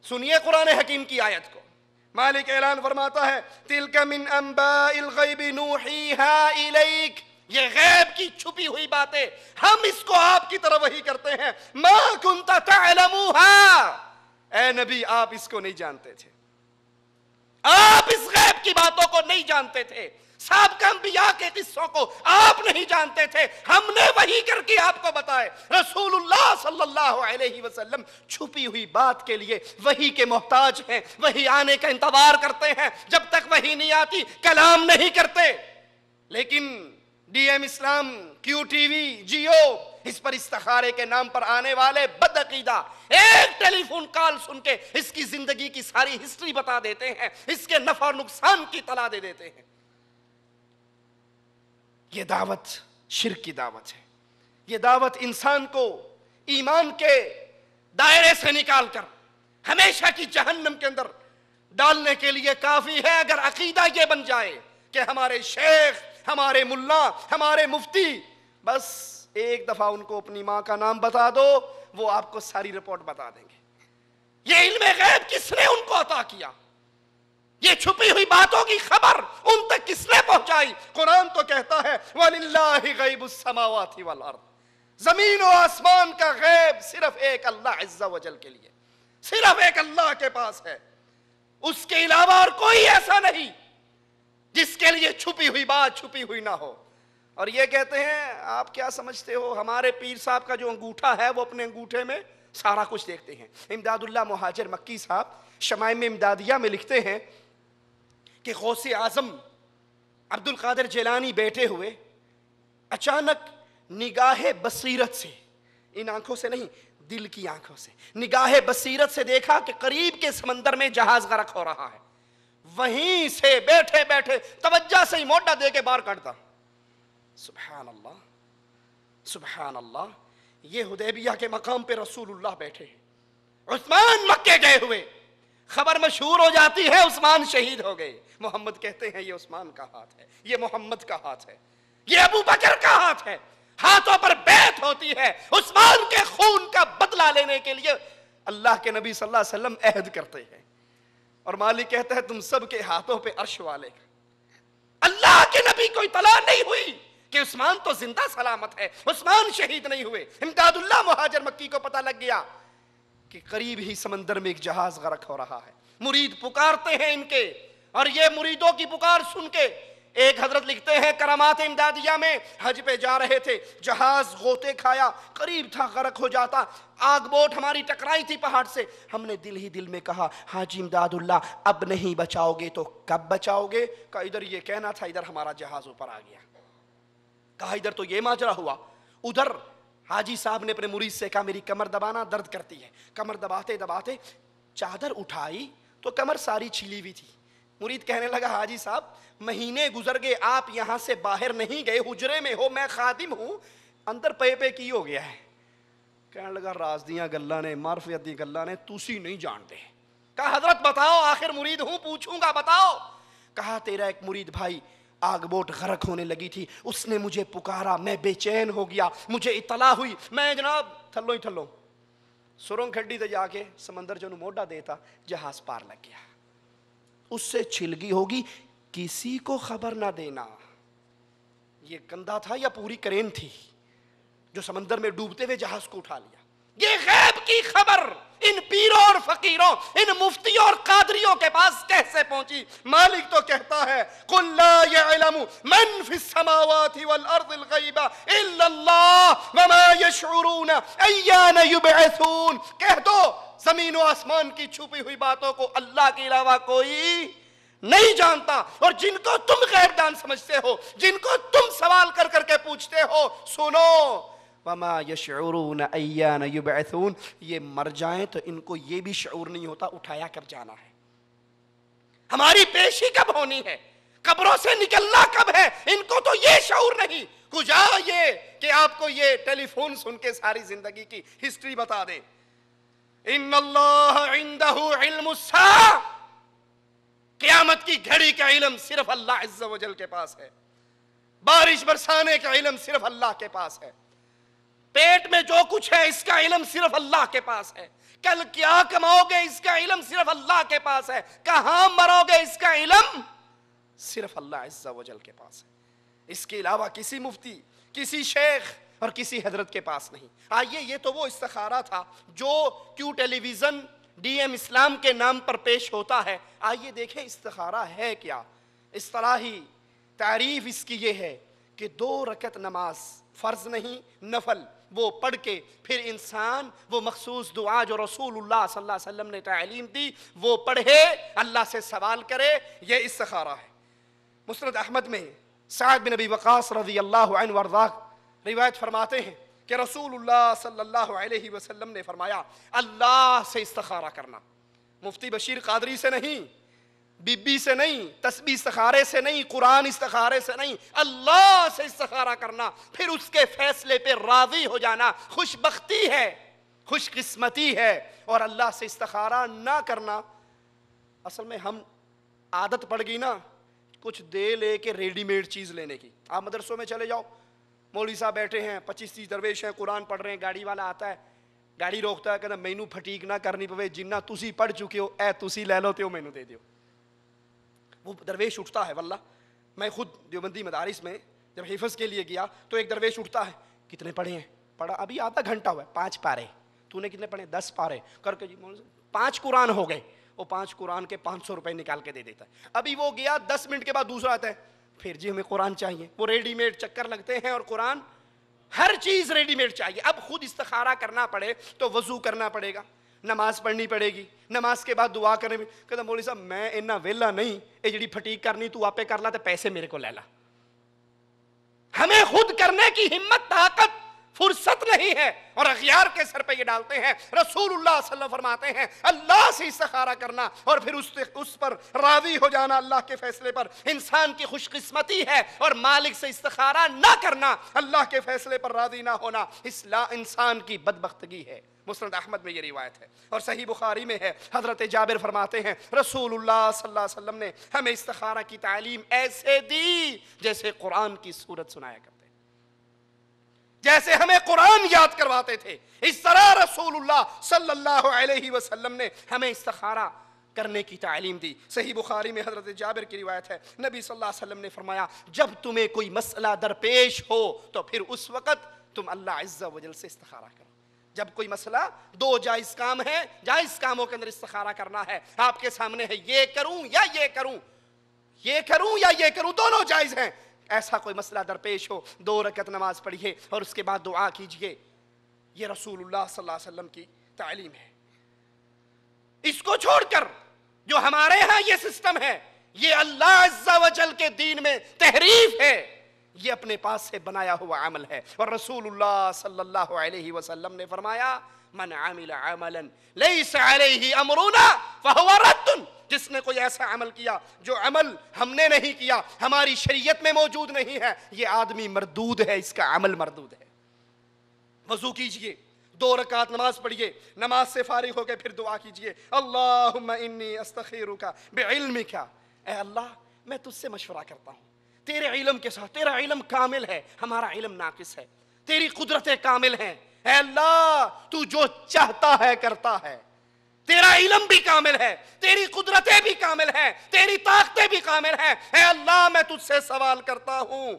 सुनिए कुरान हकीम की आयत को, मालिक ऐलान फरमाता है, तिलका मिन अंबाइल गैबि नूहीहा इलैक, ये गैब की छुपी हुई बातें हम इसको आपकी तरफ वही करते हैं। मा कुंता तअलमुहा, ऐ नबी आप इसको नहीं जानते थे, आप इस गैब की बातों को नहीं जानते थे, साबिक़ अंबिया के किस्सों को आप नहीं जानते थे, हमने वही करके आपको बताए। रसूलुल्लाह सल्लल्लाहु अलैहि वसल्लम छुपी हुई बात के लिए वही के मोहताज हैं, वही आने का इंतजार करते हैं, जब तक वही नहीं आती कलाम नहीं करते। लेकिन डीएम इस्लाम, क्यू टीवी, जियो, इस पर इस्तिखारे के नाम पर आने वाले बदअकीदा एक टेलीफोन कॉल सुन के इसकी जिंदगी की सारी हिस्ट्री बता देते हैं, इसके नफा और नुकसान की तला दे देते हैं। ये दावत शिर्क की दावत है। ये दावत इंसान को ईमान के दायरे से निकालकर हमेशा की जहन्नम के अंदर डालने के लिए काफी है अगर अकीदा ये बन जाए कि हमारे शेख, हमारे मुल्ला, हमारे मुफ्ती, बस एक दफा उनको अपनी मां का नाम बता दो, वो आपको सारी रिपोर्ट बता देंगे। ये इल्मे गैब किसने उनको अता किया? ये छुपी हुई बातों की खबर उन तक किसने पहुंचाई? कुरान तो कहता है वलिल्लाहि गैबुस समावाति वल अर्द, जमीन और आसमान का गैब सिर्फ एक अल्लाह अज़्ज़ा वजल के लिए, सिर्फ एक अल्लाह के पास है। उसके अलावा और कोई ऐसा नहीं जिसके लिए छुपी हुई बात छुपी हुई ना हो। और ये कहते हैं आप क्या समझते हो, हमारे पीर साहब का जो अंगूठा है वो अपने अंगूठे में सारा कुछ देखते हैं। इमदादुल्लाह मुहाजिर मक्की साहब शमाइम इमदादिया में लिखते हैं कि गौसे आजम अब्दुल कादिर जिलानी बैठे हुए अचानक निगाहे बसीरत से, इन आंखों से नहीं दिल की आंखों से, निगाहे बसीरत से देखा कि करीब के समंदर में जहाज गर्क हो रहा है। वहीं से बैठे बैठे तवज्जो से ही मोटा दे के बाहर काटता। सुभान अल्लाह, सुभान अल्लाह। ये हुदैबिया के मकाम पे रसूलुल्लाह बैठे हैं, उस्मान मक्के गए हुए, खबर मशहूर हो जाती है उस्मान शहीद हो गए। मोहम्मद कहते हैं ये उस्मान का हाथ है, ये मोहम्मद का हाथ है, ये अबू बकर का हाथ है। हाथों पर बैत होती है, उस्मान के खून का बदला लेने के लिए अल्लाह के नबी सल्लल्लाहु अलैहि वसल्लम अहद करते हैं। और मालिक कहता है तुम सब के हाथों पे अर्श वाले का। अल्लाह के नबी को इतला नहीं हुई कि उस्मान तो जिंदा सलामत है, उस्मान शहीद नहीं हुए। इमदादुल्लाह मुहाजिर मक्की को पता लग गया कि करीब ही समंदर में एक जहाज गर्क हो रहा है। मुरीद पुकारते हैं इनके, और ये मुरीदों की पुकार सुन के एक हजरत लिखते हैं करामात इमदादिया में, हज पे जा रहे थे, जहाज गोते खाया, करीब था गर्क हो जाता, आग बोट हमारी टकराई थी पहाड़ से। हमने दिल ही दिल में कहा हाजी इमदादुल्लाह अब नहीं बचाओगे तो कब बचाओगे? कहा इधर ये कहना था, इधर हमारा जहाज ऊपर आ गया। कहा इधर तो ये माजरा हुआ। उधर हाजी साहब ने अपने मुरीद से कहा मेरी कमर दबाना, दर्द करती है। कमर दबाते दबाते चादर उठाई तो कमर सारी छिली हुई थी। मुरीद कहने लगा हाजी साहब महीने गुजर गए, आप यहां से बाहर नहीं गए, हुजरे में हो, मैं खादिम हूं, अंदर पे पे की हो गया है। कहने लगा राज दियां गल्लां ने, मार्फियत दी गल्लां ने, तुसी नहीं जानते। कहा हजरत बताओ, आखिर मुरीद हूं, पूछूंगा, बताओ। कहा तेरा एक मुरीद भाई आग बोट गर्क होने लगी थी, उसने मुझे पुकारा, मैं बेचैन हो गया, मुझे इतला हुई, मैं जनाब थल्लो ही थल्लो सुरंग खड्डी ते जाके समंदर जो मोड़ा देता, जहाज पार लग गया। उससे छिलगी होगी, किसी को खबर ना देना। ये कंधा था या पूरी क्रेन थी जो समंदर में डूबते हुए जहाज को उठा लिया? ये गैब की खबर इन पीरों और फकीरों, इन मुफ्तियों और कादरियों के पास कैसे पहुंची? मालिक तो कहता है कुल ला यअलमु मन फिस समावाति वल अर्दिल गैबा इल्लल्लाह व मा यशउरून अय्याना युबअसून। कह दो जमीन और आसमान की छुपी हुई बातों को अल्लाह के अलावा कोई नहीं जानता। और जिनको तुम गैबदान समझते हो, जिनको तुम सवाल कर करके पूछते हो, सुनो वमा यशउरून अय्याना युबअसून, ये मर जाएं तो इनको ये भी शऊर नहीं होता उठाया कब जाना है, हमारी पेशी कब होनी है, कब्रों से निकलना कब है, इनको तो ये शऊर नहीं। कुजा ये कि आपको ये टेलीफोन सुन के सारी जिंदगी की हिस्ट्री बता दे। इन्नल्लाह इंदहु इल्मुस्सा, क़यामत की घड़ी का इल्म सिर्फ अल्लाह अज़्ज़ा वजल के पास है, बारिश बरसाने का इल्म सिर्फ अल्लाह के पास है, पेट में जो कुछ है इसका इल्म सिर्फ अल्लाह के पास है, कल क्या कमाओगे इसका इल्म सिर्फ अल्लाह के पास है, कहां मरोगे इसका इल्म सिर्फ अल्लाह अज़्ज़ा वजल के पास है। इसके अलावा किसी मुफ्ती, किसी शेख और किसी हजरत के पास नहीं। आइए, ये तो वो इस्तिखारा था जो क्यू टेलीविजन डीएम इस्लाम के नाम पर पेश होता है। आइए देखें इस्तिखारा है क्या। इस्तिलाही तारीफ इसकी ये है कि 2 रकत नमाज फर्ज नहीं नफल, वो पढ़ के फिर इंसान वो मखसूस दुआ जो रसूलुल्लाह सल्लल्लाहु अलैहि वसल्लम ने तालीम दी वो पढ़े, अल्लाह से सवाल करे, ये इस्तिखारा है। मुस्नद अहमद में साद बिन अबी वक़ास रज़ियल्लाहु अन्हु वरज़ा रिवायत फरमाते हैं कि रसूलुल्लाह सल्लल्लाहु अलैहि वसल्लम ने फरमाया अल्लाह से इस्तिखारा करना, मुफ्ती बशीर कादरी से नहीं, बीबी से नहीं, तस्बीह इस्तिखारे से नहीं, कुरान इस्तिखारे से नहीं, अल्लाह से इस्तिखारा करना, फिर उसके फैसले पे राजी हो जाना खुशबख्ती है, खुशकिस्मती है। और अल्लाह से इस्तिखारा ना करना, असल में हम आदत पड़ गई ना कुछ दे लेके रेडीमेड चीज़ लेने की। आप मदरसों में चले जाओ, मौलवी साहब बैठे हैं, 25-30 दरवेश हैं, कुरान पढ़ रहे हैं, गाड़ी वाला आता है, गाड़ी रोकता है, कहता मैनू फटीक ना करनी पवे, जिन्ना तुसी पढ़ चुके हो ए तुसी ले लो तो मैनू दे दियो। وہ درویش اٹھتا ہے، واللہ میں خود دیوبندی مدارس میں جب حفظ کے لیے گیا تو ایک درویش اٹھتا ہے، کتنے پڑھے ہیں؟ پڑھا ابھی آدھا گھنٹہ ہوا ہے، 5 پارے. تو نے کتنے پڑھے؟ 10 پارے. کر کے جی 5 قرآن ہو گئے. وہ 5 قرآن کے 500 روپے نکال کے دے دیتا ہے. ابھی وہ گیا 10 منٹ کے بعد دوسرا آتا ہے، پھر جی ہمیں قرآن چاہیے. وہ ریڈی میڈ چکر لگتے ہیں اور قرآن ہر چیز ریڈی میڈ چاہیے. اب خود استخارہ کرنا پڑے تو وضو کرنا پڑے گا، نماز پڑھنی پڑے گی، نماز کے بعد دعا کرنے میں. کہتا مولوی صاحب میں اتنا ویلا نہیں، یہ جڑی پھٹیک کرنی تو آپ کر لا تے پیسے میرے کو لے لا. ہمیں خود کرنے کی ہمت، طاقت، فرصت نہیں ہے، اور اغیار کے سر پہ یہ ڈالتے ہیں. رسول اللہ صلی اللہ علیہ وسلم فرماتے ہیں اللہ سے استخارہ کرنا اور پھر اس پر راضی ہو جانا اللہ کے فیصلے پر انسان کی خوش قسمتی ہے، اور مالک سے استخارہ نہ کرنا، اللہ کے فیصلے پر راضی نہ ہونا انسان کی بدبختگی ہے. مسند احمد میں یہ روایت ہے اور صحیح بخاری میں ہے. حضرت جابر فرماتے ہیں رسول اللہ صلی اللہ علیہ وسلم نے ہمیں استخارہ کی تعلیم ایسے دی جیسے قرآن کی سورت سنایا کرتے، جیسے ہمیں قرآن یاد کرواتے تھے، اس طرح رسول اللہ صلی اللہ علیہ وسلم نے ہمیں استخارہ کرنے کی تعلیم دی. صحیح بخاری میں حضرت جابر کی روایت ہے، نبی صلی اللہ علیہ وسلم نے فرمایا جب تمہیں کوئی مسئلہ درپیش ہو تو پھر اس وقت تم اللہ عز و جل سے استخارہ کرو. جب کوئی مسئلہ، 2 جائز کام ہے، جائز کاموں کے اندر استخارہ کرنا ہے، آپ کے سامنے ہے یہ کروں یا یہ کروں، یہ کروں یا یہ کروں، دونوں جائز ہیں. ایسا کوئی مسئلہ درپیش ہو 2 رکعت نماز پڑھیے اور اس کے بعد دعا کیجئے. یہ رسول اللہ صلی اللہ علیہ وسلم کی تعلیم ہے. اس کو چھوڑ کر جو ہمارے ہاں یہ سسٹم ہے، یہ اللہ عز و جل کے دین میں تحریف ہے، یہ اپنے پاس سے بنایا ہوا عمل ہے. اور رسول اللہ صلی اللہ علیہ وسلم نے فرمایا من عمل عملا لیس علیہ امرنا فہو رد. جس نے کوئی ایسا عمل کیا جو عمل ہم نے نہیں کیا، ہماری شریعت میں موجود نہیں ہے، یہ آدمی مردود ہے، اس کا عمل مردود ہے. وضو کیجئے، 2 رکعت نماز پڑھیے، نماز سے فارغ ہو کے پھر دعا کیجئے اللہم انی استخیرک بعلمک. اے اللہ میں تجھ سے مشورہ کرتا ہوں تیرے علم کے ساتھ. تیرا علم کامل ہے، ہمارا علم ناقص ہے. تیری قدرتیں کامل ہیں. اے اللہ تو جو چاہتا ہے کرتا ہے. تیرا علم بھی کامل ہے، تیری قدرتیں بھی کامل ہیں، تیری طاقتیں بھی کامل ہیں. اے اللہ میں تجھ سے سوال کرتا ہوں،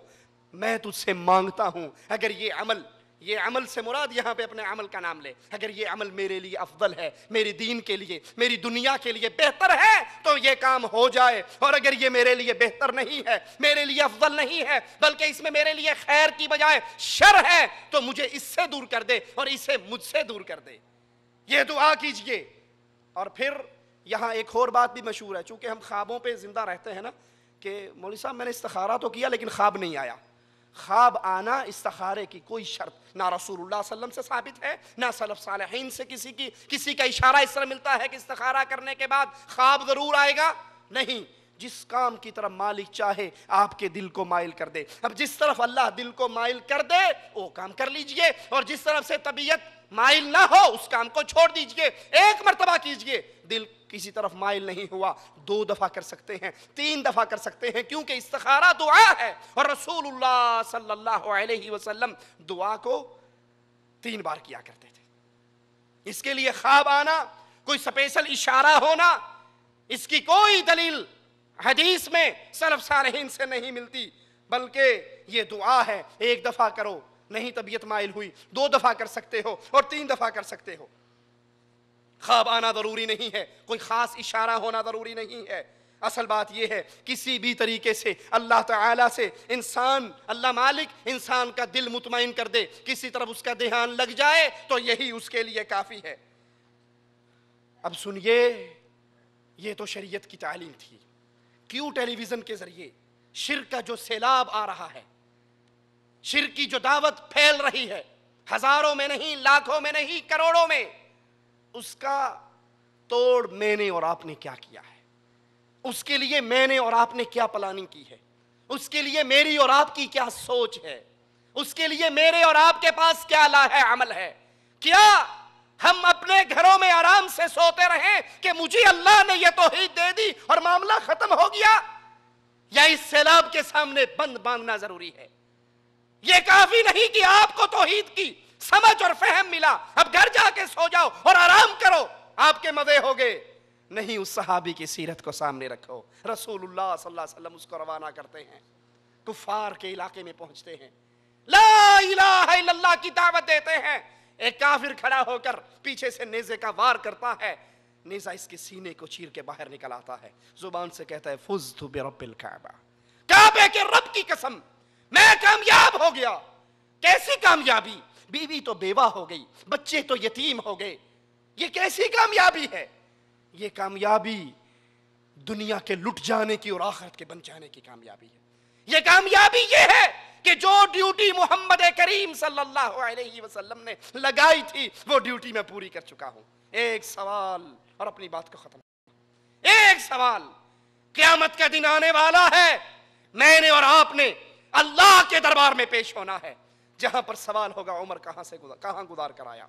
میں تجھ سے مانگتا ہوں اگر یہ عمل سے مراد یہاں پہ اپنے عمل کا نام لے، اگر یہ عمل میرے لیے افضل ہے، میرے دین کے لیے، میری دنیا کے لیے بہتر ہے تو یہ کام ہو جائے. اور اگر یہ میرے لیے بہتر نہیں ہے، میرے لیے افضل نہیں ہے، بلکہ اس میں میرے لیے خیر کی بجائے شر ہے، تو مجھے اس سے دور کر دے اور اسے مجھ سے دور کر دے. یہ دعا کیجئے. اور پھر یہاں ایک اور بات بھی مشہور ہے، چونکہ ہم خوابوں پہ زندہ رہتے ہیں نا، کہ مولوی صاحب میں نے استخارہ تو کیا لیکن خواب نہیں آیا. خواب آنا استخارے کی کوئی شرط نہ رسول اللہ صلی اللہ علیہ وسلم سے ثابت ہے، نہ سلف صالحین سے کسی کا اشارہ اس طرح ملتا ہے کہ استخارہ کرنے کے بعد خواب ضرور آئے گا. نہیں، جس کام کی طرف مالک چاہے آپ کے دل کو مائل کر دے. اب جس طرف اللہ دل کو مائل کر دے وہ کام کر لیجئے، اور جس طرف سے طبیعت مائل نہ ہو اس کام کو چھوڑ دیجئے. 1 مرتبہ کیجئے. دل کسی طرف مائل نہیں ہوا 2 دفعہ کر سکتے ہیں، 3 دفعہ کر سکتے ہیں، کیونکہ استخارہ دعا ہے. اور رسول اللہ صلی اللہ علیہ وسلم دعا کو 3 بار کیا کرتے تھے. اس کے لیے خواب آنا، کوئی سپیشل اشارہ ہونا، اس کی کوئی دلیل حدیث میں سلف صالحین سے نہیں ملتی، بلکہ یہ دعا ہے. 1 دفعہ کرو، نہیں طبیعت مائل ہوئی 2 دفعہ کر سکتے ہو اور 3 دفعہ کر سکتے ہو. خواب آنا ضروری نہیں ہے، کوئی خاص اشارہ ہونا ضروری نہیں ہے. اصل بات یہ ہے کسی بھی طریقے سے اللہ تعالیٰ سے اللہ مالک انسان کا دل مطمئن کر دے، کسی طرف اس کا دھیان لگ جائے تو یہی اس کے لیے کافی ہے. اب سنیے، یہ تو شریعت کی تعلیم تھی. کیوں ٹیلی ویژن کے ذریعے شرک کا جو سیلاب آ رہا ہے، شرک کی جو دعوت پھیل رہی ہے، ہزاروں میں نہیں، لاکھوں میں نہیں، کروڑوں میں، اس کا توڑ میں نے اور آپ نے کیا کیا ہے؟ اس کے لیے میں نے اور آپ نے کیا پلاننگ کی ہے؟ اس کے لیے میری اور آپ کی کیا سوچ ہے؟ اس کے لیے میرے اور آپ کے پاس کیا لاہ عمل ہے؟ کیا ہم اپنے گھروں میں آرام سے سوتے رہیں کہ مجھے اللہ نے یہ توحید دے دی اور معاملہ ختم ہو گیا؟ یا اس سیلاب کے سامنے بند باندھنا ضروری ہے؟ یہ کافی نہیں کہ آپ کو توحید کی سمجھ اور فہم ملا، اب گھر جا کے سو جاؤ اور آرام کرو، آپ کے مزے ہو گئے. नहीं उस सहाबी की सीरत को सामने रखो। रसूलुल्लाह सल्लल्लाहु अलैहि वसल्लम उसको रवाना करते हैं, कुफार के इलाके में पहुंचते हैं, ला इलाहा इल्लल्लाह की दावत देते हैं। एक काफिर खड़ा होकर पीछे से नेज़े का वार करता है, नेज़ा इसके सीने को चीर के बाहर निकल आता है, जुबान से कहता है फुज़्तु बिरब्बिल काबा, काबे के रब की कसम मैं कामयाब हो गया। कैसी कामयाबी? बीवी तो बेवा हो गई, बच्चे तो यतीम हो गए, ये कैसी कामयाबी है? ये कामयाबी दुनिया के लुट जाने की और आखिरत के बन जाने की कामयाबी है। ये कामयाबी ये है कि जो ड्यूटी मोहम्मद करीम सल्लल्लाहु अलैहि वसल्लम ने लगाई थी वो ड्यूटी मैं पूरी कर चुका हूं। एक सवाल और अपनी बात को खत्म, एक सवाल, क़यामत का दिन आने वाला है, मैंने और आपने अल्लाह के दरबार में पेश होना है, जहां पर सवाल होगा उमर कहां गुजार कर आया,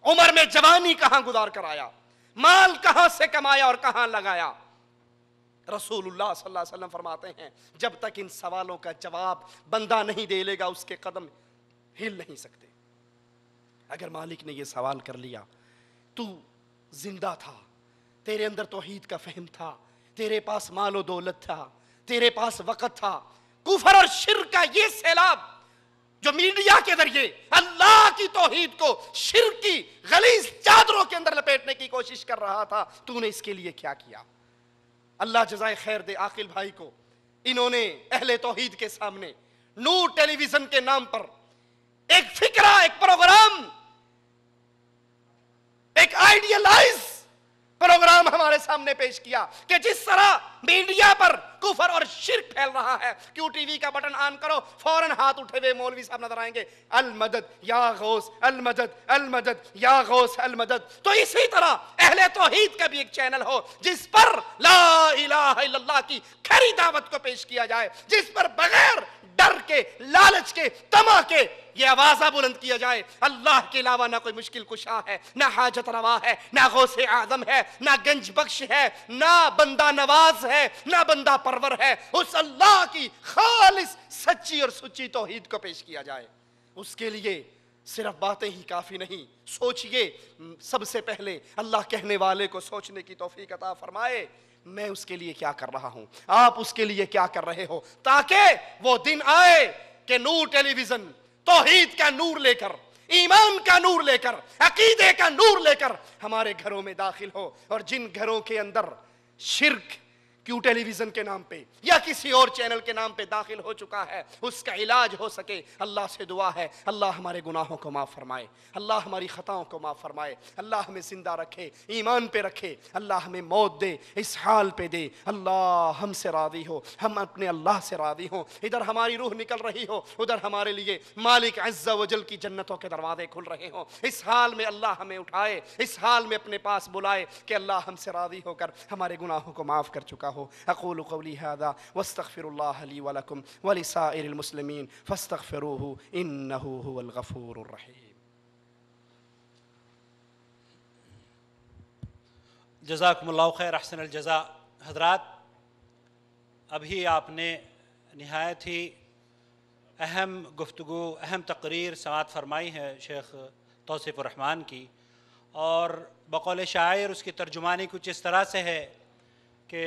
उमर में जवानी कहां गुजार कर आया, माल कहां से कमाया और कहां लगाया। रसूलुल्लाह सल्लल्लाहु अलैहि वसल्लम फरमाते हैं जब तक इन सवालों का जवाब बंदा नहीं दे लेगा उसके कदम हिल नहीं सकते। अगर मालिक ने यह सवाल कर लिया, तू जिंदा था, तेरे अंदर तौहीद का फहम था, तेरे पास मालो दौलत था, तेरे पास वक़्त था, कुफर और शिर्क का ये सैलाब जो मीडिया के जरिए अल्लाह की तौहीद को शिर्क की गलीज चादरों के अंदर लपेटने की कोशिश कर रहा था, तूने इसके लिए क्या किया? अल्लाह जज़ाए खैर दे आकिल भाई को, इन्होंने अहले तौहीद के सामने नूर टेलीविजन के नाम पर एक फिक्रा, एक प्रोग्राम, एक आइडियलाइज प्रोग्राम हमारे सामने पेश किया कि जिस तरह मीडिया पर कुफर और शिर्क फैल रहा है, क्यों टीवी का बटन ऑन करो फौरन हाथ उठे हुए मौलवी साहब नजर आएंगे, अल मदद या गौस अल मदद, अल मदद या गौस अल मदद। तो इसी तरह अहले तौहीद का भी एक चैनल हो जिस पर ला इलाहा इल्लल्लाह की खरी दावत को पेश किया जाए, जिस पर बगैर डर के, लालच के, तमा के ये आवाज़ा बुलंद किया जाए, अल्लाह के अलावा ना कोई मुश्किल कुशा है, ना हाजत रवा है, ना गौसे आज़म है, ना गंज बख्श है, ना बंदा नवाज है, ना बंदा परवर है। उस अल्लाह की खालिस सच्ची और सुच्ची तौहीद को पेश किया जाए। उसके लिए सिर्फ बातें ही काफी नहीं, सोचिए। सबसे पहले अल्लाह कहने वाले को सोचने की तौफीक अता फरमाए, मैं उसके लिए क्या कर रहा हूं, आप उसके लिए क्या कर रहे हो, ताकि वो दिन आए कि नूर टेलीविजन तौहीद का नूर लेकर, ईमान का नूर लेकर, अकीदे का नूर लेकर हमारे घरों में दाखिल हो, और जिन घरों के अंदर शिर्क क्यों टेलीविजन के नाम पे या किसी और चैनल के नाम पे दाखिल हो चुका है, उसका इलाज हो सके। अल्लाह से दुआ है अल्लाह हमारे गुनाहों को माफ़ फरमाए, अल्लाह हमारी ख़ताओं को माफ़ फरमाए, अल्लाह हमें ज़िंदा रखे, ईमान पे रखे, अल्लाह हमें मौत दे, इस हाल पे दे, अल्लाह हमसे राज़ी हो, हम अपने अल्लाह से राज़ी हो। इधर हमारी रूह निकल रही हो, उधर हमारे लिए मालिक अज़्ज़ा वजल की जन्नतों के दरवाजे खुल रहे हो। इस हाल में अल्लाह हमें उठाए, इस हाल में अपने पास बुलाए कि अल्लाह हमसे राज़ी होकर हमारे गुनाहों को माफ़ कर चुका हो। अक़ूलु क़ौली हाज़ा वस्तग़फ़िरुल्लाह ली व लकुम व लिसाइरिल मुस्लिमीन फ़स्तग़फ़िरूहु इन्नहु हुवल गफ़ूरुर रहीम। जज़ाकुमुल्लाहु खैर, अहसनल जज़ा। हज़रात, अभी आपने निहायत ही अहम गुफ्तगू, अहम तकरीर समाअत फरमाई है शेख तौसीफ़ुर रहमान की, और बक़ौल शायर उसकी तर्जुमानी कुछ इस तरह से है कि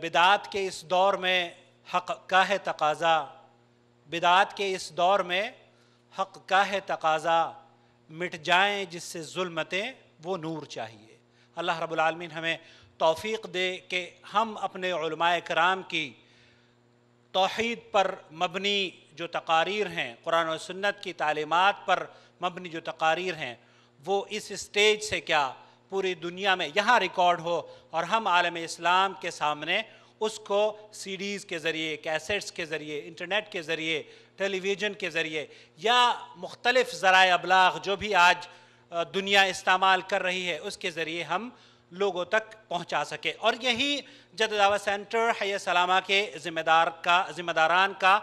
बिदात के इस दौर में हक़ का है तकाज़ा, बिदात के इस दौर में हक़ का है तकाज़ा, मिट जाएं जिससे ज़ुल्मतें वो नूर चाहिए। अल्लाह रब्बुल आलमीन हमें तौफ़ीक़ दे कि हम अपने उलमाए कराम की तौहीद पर मबनी जो तकारीर हैं, कुरान और सुन्नत की तालीमात पर मबनी जो तकारीर हैं, वो इस स्टेज से क्या पूरी दुनिया में यहाँ रिकॉर्ड हो, और हम आलम इस्लाम के सामने उसको सीडीज़ के ज़रिए, कैसेट्स के ज़रिए, इंटरनेट के ज़रिए, टेलीविज़न के ज़रिए या मुख्तलिफ़ ज़राए अबलाग जो भी आज दुनिया इस्तेमाल कर रही है उसके ज़रिए हम लोगों तक पहुँचा सके। और यही जद्दा दावा सेंटर हय सलामा के ज़िम्मेदारान का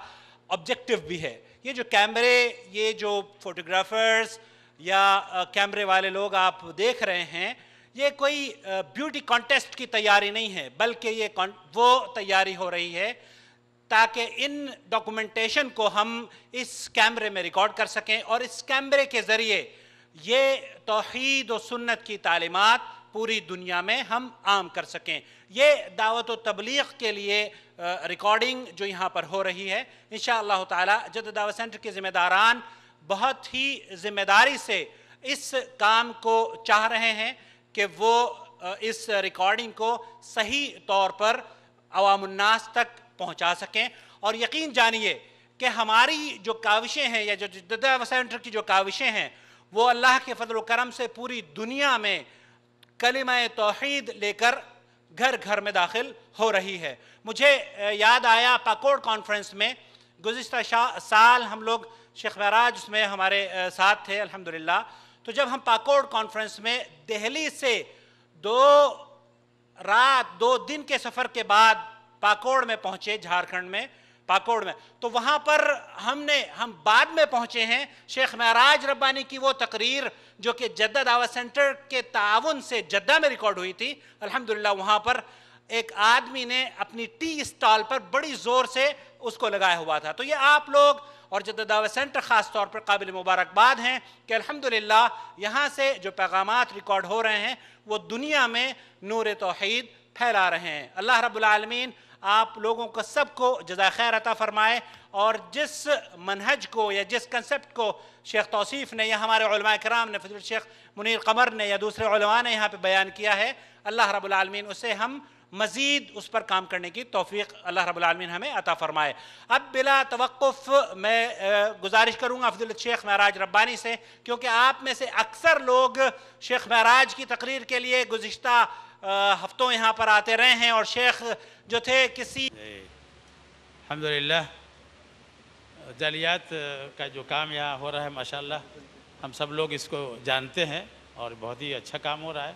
ऑब्जेक्टिव भी है। ये जो कैमरे, ये जो फोटोग्राफर्स या कैमरे वाले लोग आप देख रहे हैं, ये कोई ब्यूटी कॉन्टेस्ट की तैयारी नहीं है, बल्कि ये वो तैयारी हो रही है ताकि इन डॉक्यूमेंटेशन को हम इस कैमरे में रिकॉर्ड कर सकें, और इस कैमरे के ज़रिए ये तौहीद और सुन्नत की तालीमात पूरी दुनिया में हम आम कर सकें। ये दावत व तबलीग के लिए रिकॉर्डिंग जो यहाँ पर हो रही है, इंशाअल्लाह ताला जद्द दावत सेंटर के ज़िम्मेदारान बहुत ही ज़िम्मेदारी से इस काम को चाह रहे हैं कि वो इस रिकॉर्डिंग को सही तौर पर अवामुन्नास तक पहुँचा सकें। और यकीन जानिए कि हमारी जो काविशें हैं या जो जद्द दावत सेंटर की जो काविशें हैं वो अल्लाह के फजल व करम से पूरी दुनिया में कलिमा तौहीद लेकर घर घर में दाखिल हो रही है। मुझे याद आया पाकोड़ कॉन्फ्रेंस में गुज़िश्ता साल हम लोग शेख महराज उसमें हमारे साथ थे अल्हम्दुलिल्लाह। तो जब हम पाकोड़ कॉन्फ्रेंस में दिल्ली से 2 रात 2 दिन के सफ़र के बाद पाकोड़ में पहुँचे, झारखंड में पाकोड़ में, तो वहाँ पर हम बाद में पहुँचे हैं। शेख महराज रब्बानी की वो तकरीर जो कि जद्दा दावत सेंटर के ताउन से जद्दा में रिकॉर्ड हुई थी, अल्हम्दुलिल्लाह वहाँ पर एक आदमी ने अपनी टी स्टॉल पर बड़ी ज़ोर से उसको लगाया हुआ था। तो ये आप लोग और जद्दा दावत सेंटर ख़ास तौर पर काबिल मुबारकबाद हैं कि अल्हम्दुलिल्लाह यहाँ से जो पैगामात रिकॉर्ड हो रहे हैं वो दुनिया में नूर तौहीद फैला रहे हैं। अल्लाह रब्बुल आलमीन आप लोगों को सबको जज़ा खैर अता फरमाए। और जिस मनहज को या जिस कंसेप्ट को शेख तौसीफ़ ने या हमारे उलमा किराम ने, फज़ीलत शेख मुनीर कमर ने या दूसरे उलमा ने यहाँ पे बयान किया है, अल्लाह रब्बुल आलमीन उसे हम मज़ीद उस पर काम करने की तौफ़ीक़ अल्लाह रब्बुल आलमीन हमें अता फ़रमाए। अब बिला तवक्कुफ़ मैं गुजारिश करूँगा फज़ीलत शेख महराज रब्बानी से, क्योंकि आप में से अक्सर लोग शेख महराज की तकरीर के लिए गुज़िश्ता हफ्तों यहाँ पर आते रहे हैं और शेख जो थे किसी अल्हम्दुलिल्लाह जालियात का जो काम यहाँ हो रहा है माशाल्लाह हम सब लोग इसको जानते हैं और बहुत ही अच्छा काम हो रहा है।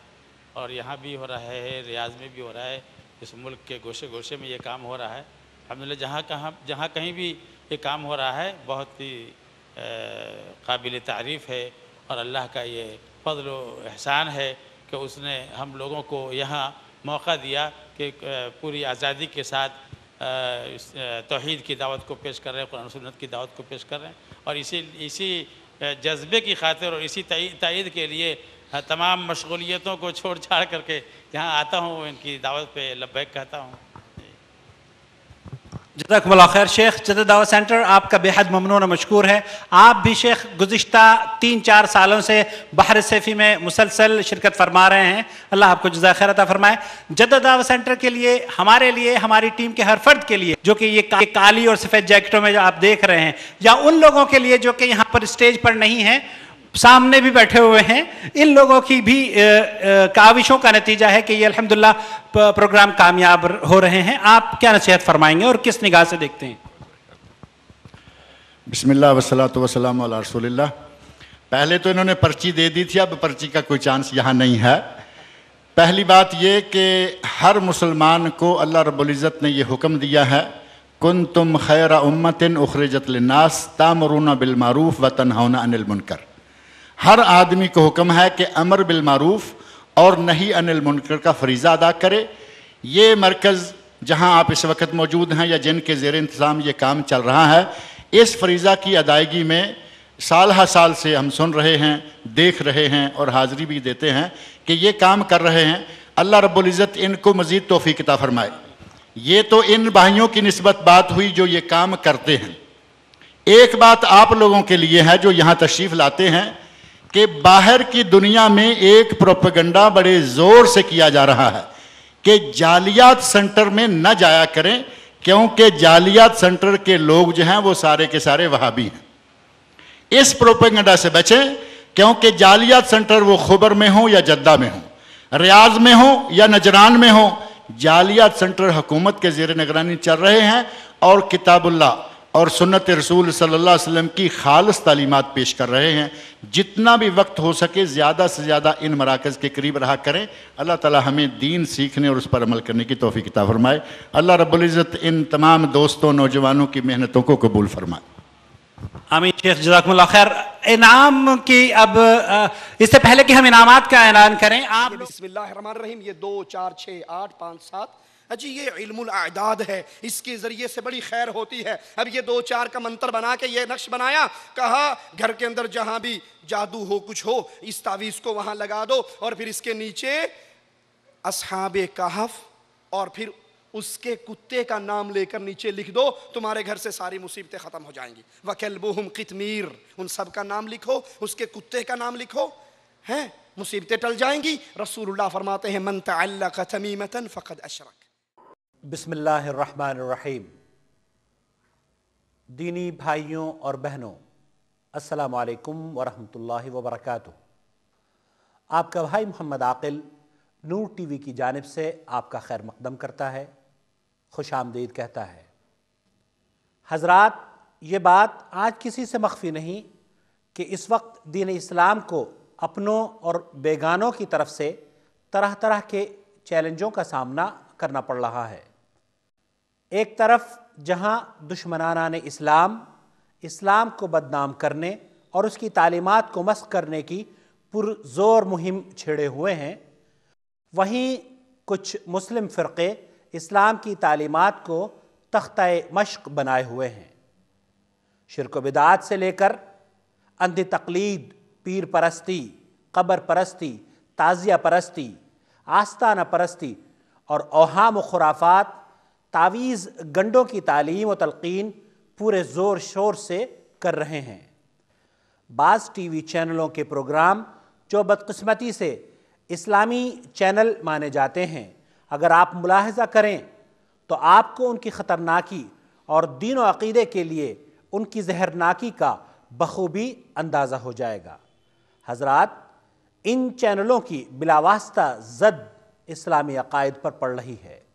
और यहाँ भी हो रहा है, रियाज में भी हो रहा है, इस मुल्क के गोशे गोशे में ये काम हो रहा है अल्हम्दुलिल्लाह। जहाँ कहीं भी ये काम हो रहा है बहुत ही काबिल तारीफ़ है और अल्लाह का ये फ़ज़ल व एहसान है कि उसने हम लोगों को यहाँ मौका दिया कि पूरी आज़ादी के साथ तौहीद की दावत को पेश कर रहे हैं, कुरान सुन्नत की दावत को पेश कर रहे हैं। और इसी जज्बे की खातिर और इसी तायीद के लिए तमाम मशगूलियतों को छोड़ छाड़ करके यहाँ आता हूँ, इनकी दावत पे लब्बैक कहता हूँ। जज़ाकुमुल्लाह खैर। शेख जद्दा दावत सेंटर आपका बेहद ममनून और मशकूर है। आप भी शेख गुज़िश्ता 3-4 सालों से बहर सैफ़ी में मुसलसल शिरकत फरमा रहे हैं, अल्लाह आपको जज़ा खैर अता फरमाए। जद्दा दावत सेंटर के लिए, हमारे लिए, हमारी टीम के हर फर्द के लिए जो कि ये काली और सफ़ेद जैकेटों में जो आप देख रहे हैं, या उन लोगों के लिए जो कि यहाँ पर स्टेज पर नहीं हैं, सामने भी बैठे हुए हैं, इन लोगों की भी काविशों का नतीजा है कि ये अल्हम्दुलिल्लाह प्रोग्राम कामयाब हो रहे हैं। आप क्या नसीहत फरमाएंगे और किस निगाह से देखते हैं? बिस्मिल्लाह वस्सलातु वस्सलामु अला रसूलिल्लाह। पहले तो इन्होंने पर्ची दे दी थी, अब पर्ची का कोई चांस यहाँ नहीं है। पहली बात ये कि हर मुसलमान को अल्लाह रब्बुल इज़्ज़त ने ये हुक्म दिया है, कुंतुम खैरा उम्मतिन उखरिजत लिन्नास तामुरूना बिल मारूफ व तनहौना अनिल मुनकर। हर आदमी को हुक्म है कि अमर बिल मारूफ और नही अनिल मुनकर का फरीज़ा अदा करे। ये मरकज़ जहाँ आप इस वक्त मौजूद हैं या जिनके ज़ेर इंतज़ाम ये काम चल रहा है, इस फरीज़ा की अदायगी में साल हर साल से हम सुन रहे हैं, देख रहे हैं और हाज़री भी देते हैं कि ये काम कर रहे हैं। अल्लाह रब्बुल इज़्ज़त इनको मज़ीद तौफ़ीक़ अता फ़रमाए। ये तो इन भाइयों की निस्बत बात हुई जो ये काम करते हैं। एक बात आप लोगों के लिए है जो यहाँ तशरीफ़ लाते हैं कि बाहर की दुनिया में एक प्रोपेगेंडा बड़े ज़ोर से किया जा रहा है कि जालियात सेंटर में न जाया करें, क्योंकि जालियात सेंटर के लोग जो हैं वो सारे के सारे वहाबी हैं। इस प्रोपेगेंडा से बचें, क्योंकि जालियात सेंटर वो खुबर में हो या जद्दा में हो, रियाज में हो या नजरान में हो, जालियात सेंटर हुकूमत के ज़ेर निगरानी चल रहे हैं और किताबुल्लाह और सुन्नत रसूल सल्लल्लाहु अलैहि वसल्लम की खालिस तालीमात पेश कर रहे हैं। जितना भी वक्त हो सके ज़्यादा से ज़्यादा इन मराकज़ के करीब रहा करें। अल्लाह ताला हमें दीन सीखने और उस पर अमल करने की तौफ़ीक़ अता फ़रमाए। अल्लाह रब्बुल इज़्ज़त इन तमाम दोस्तों, नौजवानों की मेहनतों को कबूल फरमाए। आमीन। शेख जज़ाकुमुल्लाह खैर। इनाम की अब इससे पहले कि हम इनामात का ऐलान करें, आप बिस्मिल्लाहिर्रहमानिर्रहीम, ये 2 4 6 8 5 7 जी ये इल्मुल आदाद है, इसके ज़रिए से बड़ी खैर होती है। अब ये 2 4 का मंत्र बना के ये नक्श बनाया, कहा घर के अंदर जहाँ भी जादू हो, कुछ हो, इस तावीज़ को वहाँ लगा दो और फिर इसके नीचे असहाबे कहफ और फिर उसके कुत्ते का नाम लेकर नीचे लिख दो, तुम्हारे घर से सारी मुसीबतें खत्म हो जाएंगी। वकल्बुहुम कितमीर, उन सब का नाम लिखो, उसके कुत्ते का नाम लिखो, हैं, मुसीबतें टल जाएंगी। रसूलुल्लाह फरमाते हैं मन तअल्लक़ तमीमतन फ़क़द अशरक। बिस्मिल्लाहिर्रहमानिर्रहीम। दीनी भाइयों और बहनों, अस्सलामु अलैकुम वरहमतुल्लाहि वबरकातुह। आपका भाई मोहम्मद आकिल नूर टीवी की जानिब से आपका खैर मक़दम करता है, खुश आमदीद कहता है। हज़रात, ये बात आज किसी से मख्फी नहीं कि इस वक्त दीन इस्लाम को अपनों और बेगानों की तरफ से तरह तरह के चैलेंजों का सामना करना पड़ रहा है। एक तरफ जहां दुश्मनाना ने इस्लाम को बदनाम करने और उसकी तालीमात को मस्ख़ करने की पुरज़ोर मुहिम छेड़े हुए हैं, वहीं कुछ मुस्लिम फ़िरक़े इस्लाम की तालीमात को तख्ता मश्क बनाए हुए हैं। शिर्क व बिदात से लेकर अंधी तक़लीद, पीर परस्ती, कब्र परस्ती, ताज़िया परस्ती, आस्ताना परस्ती और औहाम व खुराफात, तावीज़ गंडों की तालीम व तलक़ीन पूरे ज़ोर शोर से कर रहे हैं। बाज़ टीवी चैनलों के प्रोग्राम जो बदकिस्मती से इस्लामी चैनल माने जाते हैं, अगर आप मुलाहिज़ा करें तो आपको उनकी ख़तरनाकी और दीन व अक़ीदे के लिए उनकी जहरनाकी का बखूबी अंदाज़ा हो जाएगा। हज़रात, इन चैनलों की बिलावास्ता ज़द इस्लामी अक़ायद पर पड़ रही है।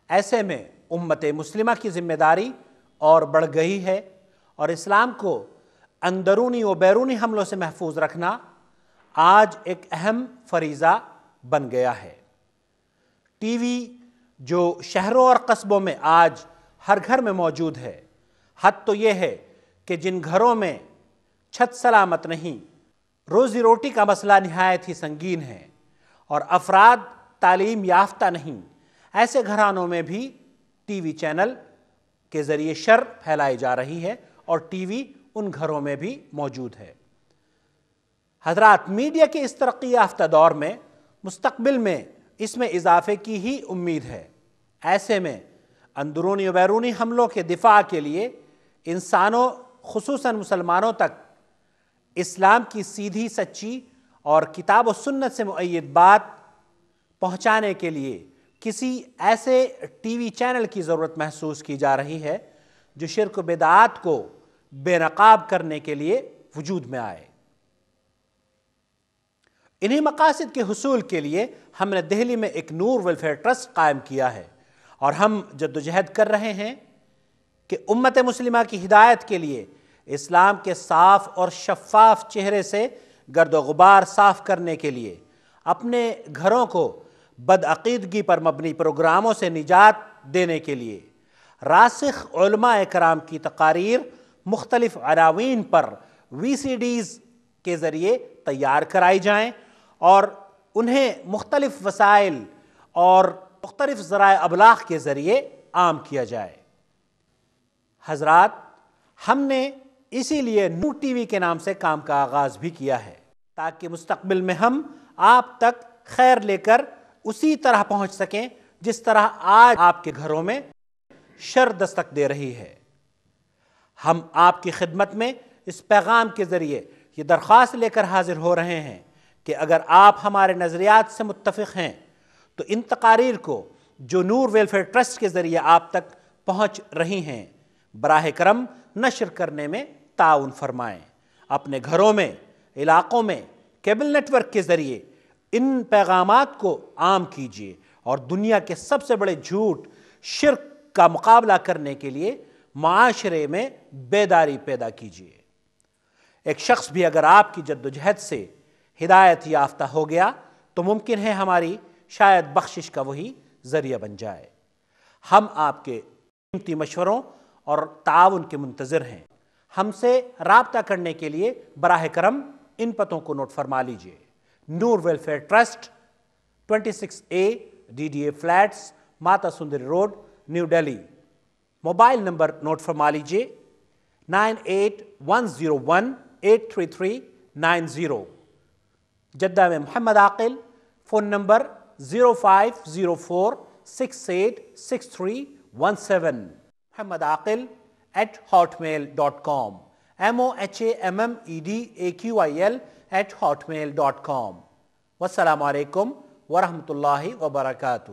ऐसे में उम्मत मुस्लिमा की ज़िम्मेदारी और बढ़ गई है और इस्लाम को अंदरूनी व बैरूनी हमलों से महफूज रखना आज एक अहम फरीज़ा बन गया है। टीवी जो शहरों और कस्बों में आज हर घर में मौजूद है, हद तो ये है कि जिन घरों में छत सलामत नहीं, रोज़ी रोटी का मसला निहायत ही संगीन है और अफराद तालीम याफ्ता नहीं, ऐसे घरानों में भी टीवी चैनल के ज़रिए शर फैलाई जा रही है और टीवी उन घरों में भी मौजूद है। हज़रात, मीडिया के इस तरक्की याफ्ता दौर में मुस्तक़बिल में इसमें इजाफे की ही उम्मीद है। ऐसे में अंदरूनी व बैरूनी हमलों के दिफा के लिए इंसानों, खुसूसन मुसलमानों तक इस्लाम की सीधी सच्ची और किताब व सुन्नत से मुअय्यद बात पहुँचाने के लिए किसी ऐसे टीवी चैनल की ज़रूरत महसूस की जा रही है जो शिर्क व बिदअत को बेनकाब करने के लिए वजूद में आए। इन्हीं मकासद के हुसूल के लिए हमने दिल्ली में एक नूर वेलफेयर ट्रस्ट कायम किया है और हम जद्दोजहद कर रहे हैं कि उम्मत मुस्लिमा की हिदायत के लिए इस्लाम के साफ़ और शफ़ाफ चेहरे से गर्द गुबार साफ़ करने के लिए अपने घरों को बदअक़ीदगी पर मबनी प्रोग्रामों से निजात देने के लिए रासिख़ उलमा कराम की तकारीर मुख्तलिफ़ अनावीन पर VCDs के ज़रिए तैयार कराई जाएँ और उन्हें मुख्तलिफ़ वसाइल और मुख्तलिफ़ ज़राए अबलाग़ के ज़रिए आम किया जाए। हज़रात, हमने इसीलिए नूर टीवी के नाम से काम का आगाज़ भी किया है ताकि मुस्तक़बिल में हम आप तक खैर लेकर उसी तरह पहुँच सकें जिस तरह आज आपके घरों में शर दस्तक दे रही है। हम आपकी खिदमत में इस पैगाम के ज़रिए ये दरख्वास्त लेकर हाजिर हो रहे हैं कि अगर आप हमारे नज़रियात से मुत्तफ़िक़ हैं तो इन तकारीर को जो नूर वेलफेयर ट्रस्ट के ज़रिए आप तक पहुँच रही हैं, बराह करम नशर करने में ताउन फरमाएँ। अपने घरों में, इलाक़ों में केबल नेटवर्क के ज़रिए इन पैगामात को आम कीजिए और दुनिया के सबसे बड़े झूठ शिर्क का मुकाबला करने के लिए माशरे में बेदारी पैदा कीजिए। एक शख्स भी अगर आपकी जद्दोजहद से हिदायत याफ्ता हो गया तो मुमकिन है हमारी शायद बख्शिश का वही ज़रिया बन जाए। हम आपके कीमती मशवरों और ताउन के मुंतज़िर हैं। हमसे राब्ता करने के लिए बराह करम इन पतों को नोट फरमा लीजिए। Noor welfare trust, 26A DDA flats, Mata Sundari road, New Delhi. Mobile number note फरमा लीजिए 9810183390। जद्दा में मोहम्मद आकिल, फ़ोन नंबर 0504686317 mohammedaqil@hotmail.com mohammedaqil@hotmail.com. والسلام علیکم ورحمۃ اللہ وبرکاتہ.